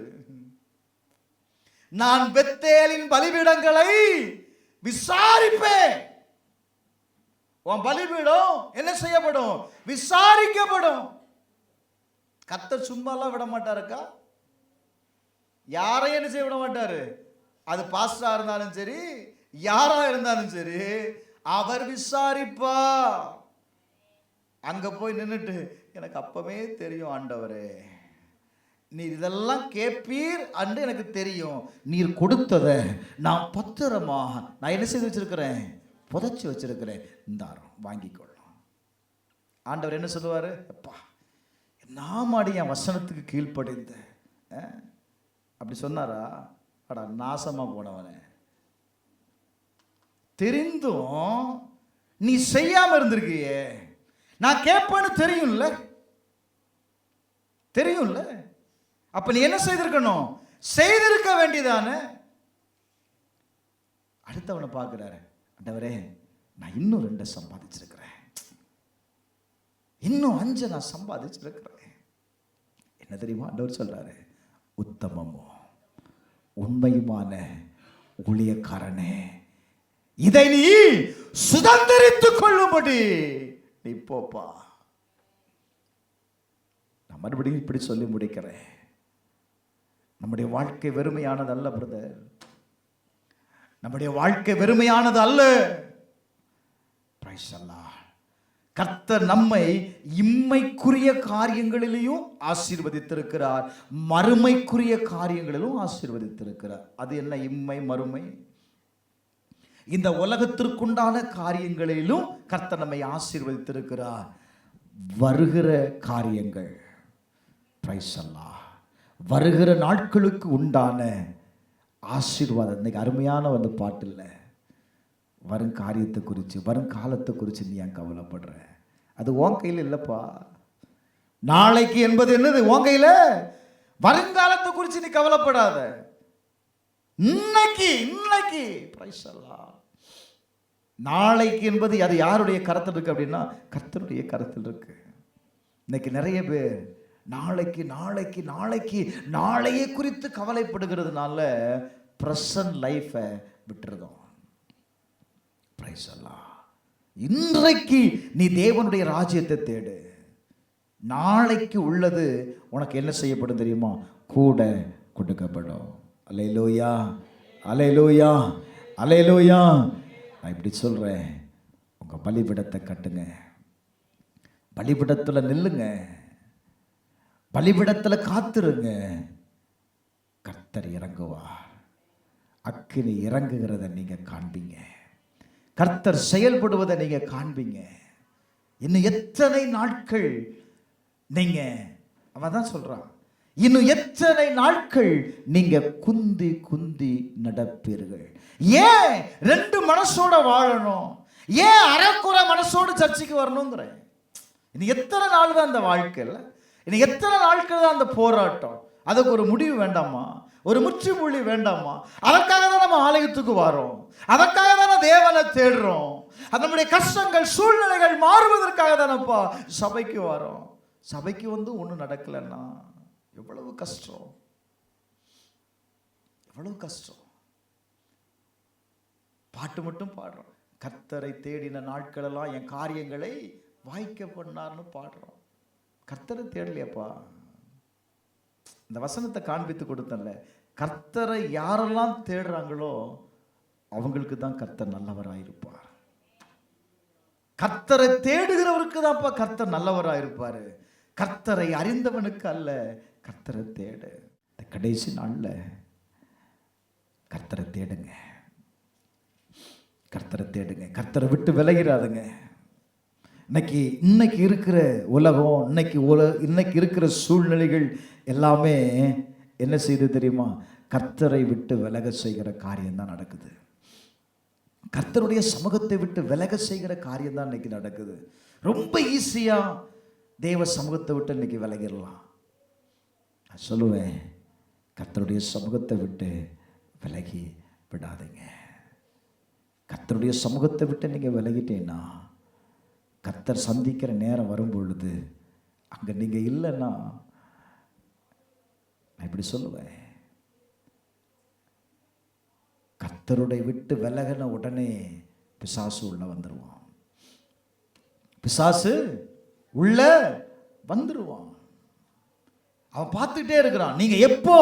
நான் பெத்தேலின் பலிபீடங்களை விசாரிப்பேன். உன் பலிபீடம் என்ன செய்யப்படும்? விசாரிக்கப்படும். கர்த்தர் சும்மாலாம் விட மாட்டாருக்கா. யாரையும் என்ன செய்ய விட மாட்டாரு. அது பாஸ்டரா இருந்தாலும் சரி, யாரா இருந்தாலும் சரி, அவர் விசாரிப்பா. அங்க போய் நின்றுட்டு, எனக்கு அப்பவே தெரியும் ஆண்டவரே, நீர் இதெல்லாம் கேட்பீர் அன்று எனக்கு தெரியும், நீர் கொடுத்ததை நான் பத்திரமா நான் என்ன செய்து வச்சிருக்கிறேன், புதைச்சி வச்சிருக்கிறேன், இந்தாரம் வாங்கிக்கொள்ளும். ஆண்டவர் என்ன சொல்லுவாரு, அப்பா நாமாடி என் வசனத்துக்கு கீழ்ப்படிந்த அப்படி சொன்னாரா? அடா நாசமா போனவனே, தெரிந்தும் நீ செய்யாம இருந்திருக்கியே, நான் கேட்பேன்னு தெரியும்ல, தெரியும்ல, அப்ப நீ என்ன செய்திருக்கணும், செய்திருக்க வேண்டியதானே. அடுத்தவனை பார்க்கிறாரு, ஆண்டவரே நான் இன்னும் 2 சம்பாதிச்சிருக்கிறேன், இன்னும் 5 நான் சம்பாதிச்சிருக்கிறேன். என்ன தெரியுமா ஆண்டவர் சொல்றாரு, உத்தமமோ உண்மையுமான ஊழியக்காரனே, இதை நீ சுதந்திரித்துக் கொள்ளும்படி நீ போப்பா. நான் மறுபடியும் இப்படி சொல்லி முடிக்கிறேன். நம்முடைய வாழ்க்கை வெறுமையானது அல்ல பிரதர், நம்முடைய வாழ்க்கை வெறுமையானது அல்ல. பிரைஸ் அல்லாஹ். கர்த்தர் நம்மை இம்மைக்குரிய காரியங்களிலும் ஆசீர்வதித்திருக்கிறார், மறுமைக்குரிய காரியங்களிலும் ஆசீர்வதித்திருக்கிறார். அது என்ன இம்மை மறுமை? இந்த உலகத்திற்குண்டான காரியங்களிலும் கர்த்தர் நம்மை ஆசீர்வதித்திருக்கிறார். வருகிற காரியங்கள், பிரைஸ் அல்லாஹ். வருகிற நாட்களுக்கு உண்டான ஆசீர்வாதம். இன்னைக்கு அருமையான வந்து பாட்டு இல்லை, வரும் காரியத்தை குறித்து வரும் காலத்தை குறித்து நீ ஏன் கவலைப்படுற? அது உன் கையில் இல்லைப்பா. நாளைக்கு என்பது என்னது? உன் கையில். வருங்காலத்தை குறித்து நீ கவலைப்படாத. இன்னைக்கு இன்னைக்கு பிரைஸ் அல்லாஹ். நாளைக்கு என்பது அது யாருடைய கரத்தில் இருக்கு அப்படின்னா கர்த்தருடைய கரத்தில் இருக்கு. இன்னைக்கு நிறைய பேர் நாளைக்கு நாளைக்கு நாளைக்கு நாளையே குறித்து கவலைப்படுகிறதுனால பிரசன்ட் லைஃபை விட்டுருதோம். பிரைஸ் அல்லாஹ். இன்றைக்கு நீ தேவனுடைய ராஜ்யத்தை தேடு. நாளைக்கு உள்ளது உனக்கு என்ன செய்யப்படும் தெரியுமா? கூட கொடுக்கப்படும். அல்லேலூயா, அல்லேலூயா, அல்லேலூயா. நான் இப்படி சொல்கிறேன், உங்கள் பலிபீடத்தை கட்டுங்க, பலிபீடத்தில் நில்லுங்க, பலிபீடத்தில் காத்துருங்க. கர்த்தர் இறங்குவார். அக்கினி இறங்குகிறத நீங்கள் காண்பீங்க, கர்த்தர் செயல்படுவதை நீங்கள் காண்பீங்க. இன்னும் எத்தனை நாட்கள் நீங்க, அவன் தான் சொல்றான், இன்னும் எத்தனை நாட்கள் நீங்க குந்தி குந்தி நடப்பீர்கள். ஏன் ரெண்டு மனசோட வாழணும்? ஏன் அறக்குறை மனசோடு சர்ச்சைக்கு வரணுங்கிறேன். இன்னும் எத்தனை நாள் தான் அந்த வாழ்க்கையில், இன்னும் எத்தனை நாட்கள் தான் அந்த போராட்டம்? அதுக்கு ஒரு முடிவு வேண்டாமா? ஒரு முற்றுப்புள்ளி வேண்டாமா? அதற்காக தான் நம்ம ஆலயத்துக்கு வரோம், அதற்காக தானே தேவனை தேடுறோம். அது நம்முடைய கஷ்டங்கள் சூழ்நிலைகள் மாறுவதற்காக தானப்பா சபைக்கு வரோம். சபைக்கு வந்து ஒன்றும் நடக்கலைன்னா எவ்வளவு கஷ்டம், எவ்வளவு கஷ்டம். பாட்டு மட்டும் பாடுறோம், கர்த்தரை தேடின நாட்களெல்லாம் என் காரியங்களை வாய்க்க பண்ணார்னு பாடுறோம். கர்த்தரை தேடலையாப்பா. இந்த வசனத்தை காண்பித்து கொடுத்தல, கர்த்தரை யாரெல்லாம் தேடுறாங்களோ அவங்களுக்கு தான் கர்த்தர் நல்லவராயிருப்பார். கர்த்தரை தேடுகிறவருக்கு தான்ப்பா கர்த்தர் நல்லவராயிருப்பாரு. கர்த்தரை அறிந்தவனுக்கு அல்ல. கர்த்தரை தேடு. இந்த கடைசி நாள்ல கர்த்தரை தேடுங்க, கர்த்தரை தேடுங்க, கர்த்தரை விட்டு விலகிடாதுங்க. இன்னைக்கு இருக்கிற உலகம், இன்னைக்கு இருக்கிற சூழ்நிலைகள் எல்லாமே என்ன செய்து தெரியுமா? கர்த்தரை விட்டு விலக செய்கிற காரியம் தான் நடக்குது. கர்த்தருடைய சமூகத்தை விட்டு விலக செய்கிற காரியம் தான் இன்னைக்கு நடக்குது. ரொம்ப ஈஸியா தேவ சமூகத்தை விட்டு இன்னைக்கு விலகிடலாம். நான் சொல்லுவேன், கர்த்தருடைய சமூகத்தை விட்டு விலகி விடாதீங்க. கர்த்தருடைய சமூகத்தை விட்டு நீங்க விலகிட்டீங்கன்னா, கர்த்தர் சந்திக்கிற நேரம் வரும் பொழுது அங்க நீங்க இல்லைன்னா, நான் இப்படி சொல்லுவேன், கர்த்தருடைய விட்டு விலகின உடனே பிசாசு உள்ள வந்துருவான். பிசாசு உள்ள வந்துருவான். அவன் பார்த்துக்கிட்டே இருக்கிறான், நீங்க எப்போ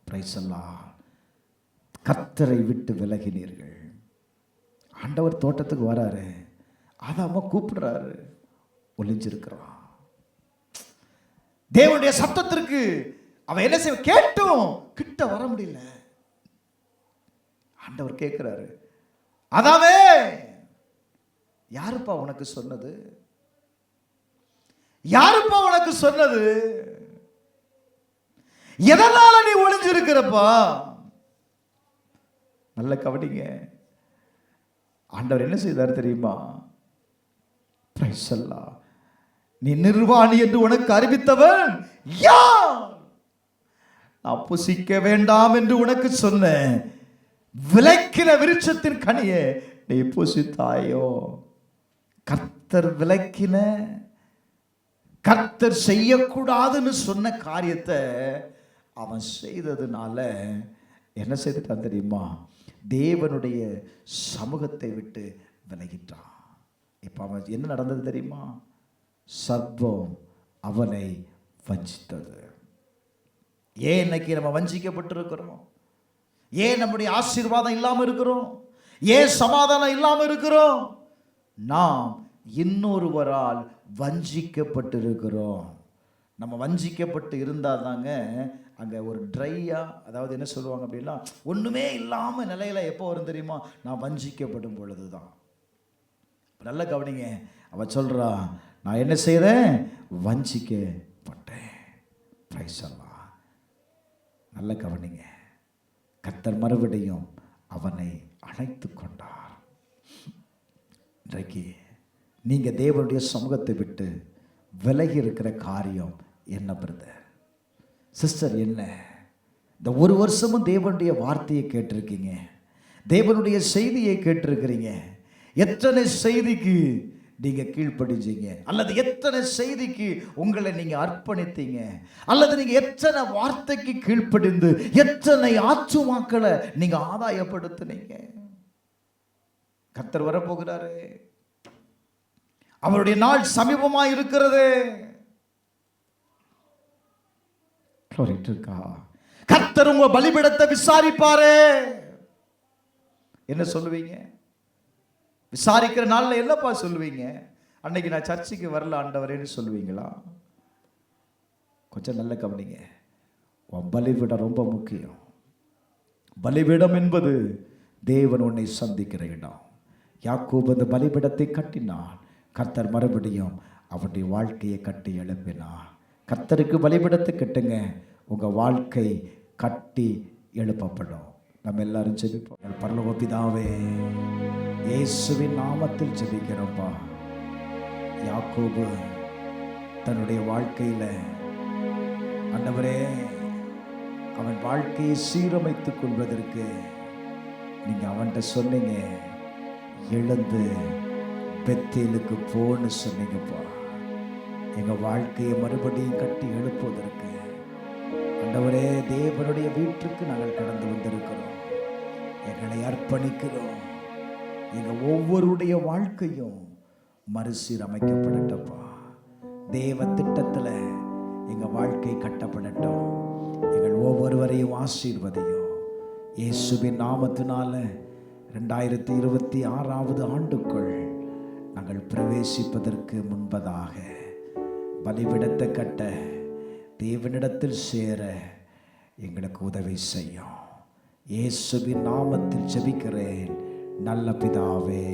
பிரைஸ் எல்லாம் கர்த்தரை விட்டு விலகினீர்கள். ஆண்டவர் தோட்டத்துக்கு வராரு, ஆதாம கூப்பிடுறாரு, ஒளிஞ்சிருக்கிறான். தேவனுடைய சத்தத்திற்கு அவன் என்ன செய்ய கேட்டும் கிட்ட வர முடியல. ஆண்டவர் கேட்கிறாரு, ஆதாமே யாருப்பா உனக்கு சொன்னது? யாருப்பா உனக்கு சொன்னது? எதனால நீ ஒளிஞ்சிருக்கிறப்பா? நல்ல கவனிங்க. ஆண்டவர் என்ன செய்தார் தெரியுமா? பிரைஸ் அல்லாஹ். நீ நிர்வாணி என்று உனக்கு அறிவித்தவன் யார்? நான் புசிக்க வேண்டாம் என்று உனக்கு சொன்னேன், விலக்கின விருட்சத்தின் கனியை நீ புசித்தாயோ? கர்த்தர் விலக்கின, கர்த்தர் செய்யக்கூடாதுன்னு சொன்ன காரியத்தை அவன் செய்ததுனால என்ன செய்துட்டான் தெரியுமா? தேவனுடைய சமூகத்தை விட்டு விலகிட்டான். இப்போ அவன் என்ன நடந்தது தெரியுமா? சர்ப்பம் அவனை வஞ்சித்தது. ஏன் இன்னைக்கு நம்ம வஞ்சிக்கப்பட்டிருக்கிறோம்? ஏன் நம்முடைய ஆசீர்வாதம் இல்லாமல் இருக்கிறோம்? ஏன் சமாதானம் இல்லாமல் இருக்கிறோம்? நாம் இன்னொருவரால் வஞ்சிக்கப்பட்டிருக்கிறோம். நம்ம வஞ்சிக்கப்பட்டு இருந்தால் தாங்க அங்கே ஒரு ட்ரையாக, அதாவது என்ன சொல்லுவாங்க அப்படின்னா, ஒன்றுமே இல்லாமல் நிலையில் எப்போ வரும் தெரியுமா? நான் வஞ்சிக்கப்படும் பொழுது தான். நல்ல கவனிங்க, அவன் சொல்கிறா, நான் என்ன செய்தேன்? வஞ்சிக்கப்பட்டேன். பிரைஸ் எல்லாம். நல்ல கவனிங்க. கர்த்தர் மறுபடியும் அவனை அழைத்து கொண்டார். இன்றைக்கு நீங்க தேவனுடைய சமூகத்தை விட்டு விலகி இருக்கிற காரியம் என்ன பிரதர், சிஸ்டர்? என்ன இந்த ஒரு வருஷமும் தேவனுடைய வார்த்தையை கேட்டிருக்கீங்க, தேவனுடைய செய்தியை கேட்டிருக்கிறீங்க. எத்தனை செய்திக்கு நீங்க கீழ்ப்படிஞ்சீங்க, அல்லது எத்தனை செய்திக்கு உங்களை நீங்க அர்ப்பணித்தீங்க, அல்லது நீங்க எத்தனை வார்த்தைக்கு கீழ்ப்படிந்து எத்தனை ஆத்துமாக்களை நீங்க ஆதாயப்படுத்தினீங்க. கர்த்தர் வரப்போகிறாரு. அவருடைய நாள் சமீபமா இருக்கிறது. இருக்கா? கர்த்தர் உங்க பலிபீடத்தை விசாரிப்பாரு. என்ன சொல்லுவீங்க? விசாரிக்கிற நாள்ல என்னப்பா சொல்லுவீங்க? அன்னைக்கு நான் சர்ச்சுக்கு வரல ஆண்டவரேன்னு சொல்லுவீங்களா? கொஞ்சம் நல்ல கவனிங்க. பலிபீடம் ரொம்ப முக்கியம். பலிபீடம் என்பது தேவன் உன்னை சந்திக்கிற இடம். யாக்கோபு அந்த பலிபீடத்தை கட்டினான். கர்த்தர் மறுபடியும் அவருடைய வாழ்க்கையை கட்டி எழுப்பினார். கர்த்தருக்கு பலிபீடத்தை கட்டுங்க, உங்க வாழ்க்கை கட்டி எழுப்பப்படும். நம்ம எல்லாரும் ஜெபிப்போம். பரலோக பிதாவே, இயேசுவின் நாமத்தில் ஜெபிக்கிறோம்ப்பா. யாக்கோபு தன்னுடைய வாழ்க்கையில ஆண்டவரே அவன் வாழ்க்கையை சீரமைத்துக் கொள்வதற்கு நீங்க அவன்கிட்ட சொன்னீங்க, எழுந்து பெத்தேலுக்கு போன்னு சொன்னீங்கப்பா. எங்க வாழ்க்கையை மறுபடியும் கட்டி எழுப்புவதற்கு ஆண்டவரே தேவனுடைய வீட்டுக்கு நாங்கள் கடந்து வந்திருக்கிறோம். எங்களை அர்ப்பணிக்கிறோம். எங்க ஒவ்வொருடைய வாழ்க்கையும் மறுசீரமைக்கப்படட்டப்பா. தேவ திட்டத்துல எங்க வாழ்க்கை கட்டப்படட்டும். எங்கள் ஒவ்வொருவரையும் ஆசீர்வதியும். இயேசுவின் நாமத்தினால 2026 ஆண்டுக்குள் நாங்கள் பிரவேசிப்பதற்கு முன்பதாக பலிபீடத்தை கட்ட, தேவனிடத்தில் சேர எங்களுக்கு உதவி செய்யும். இயேசுவின் நாமத்தில் ஜெபிக்கிறேன் நல்ல பிதாவே,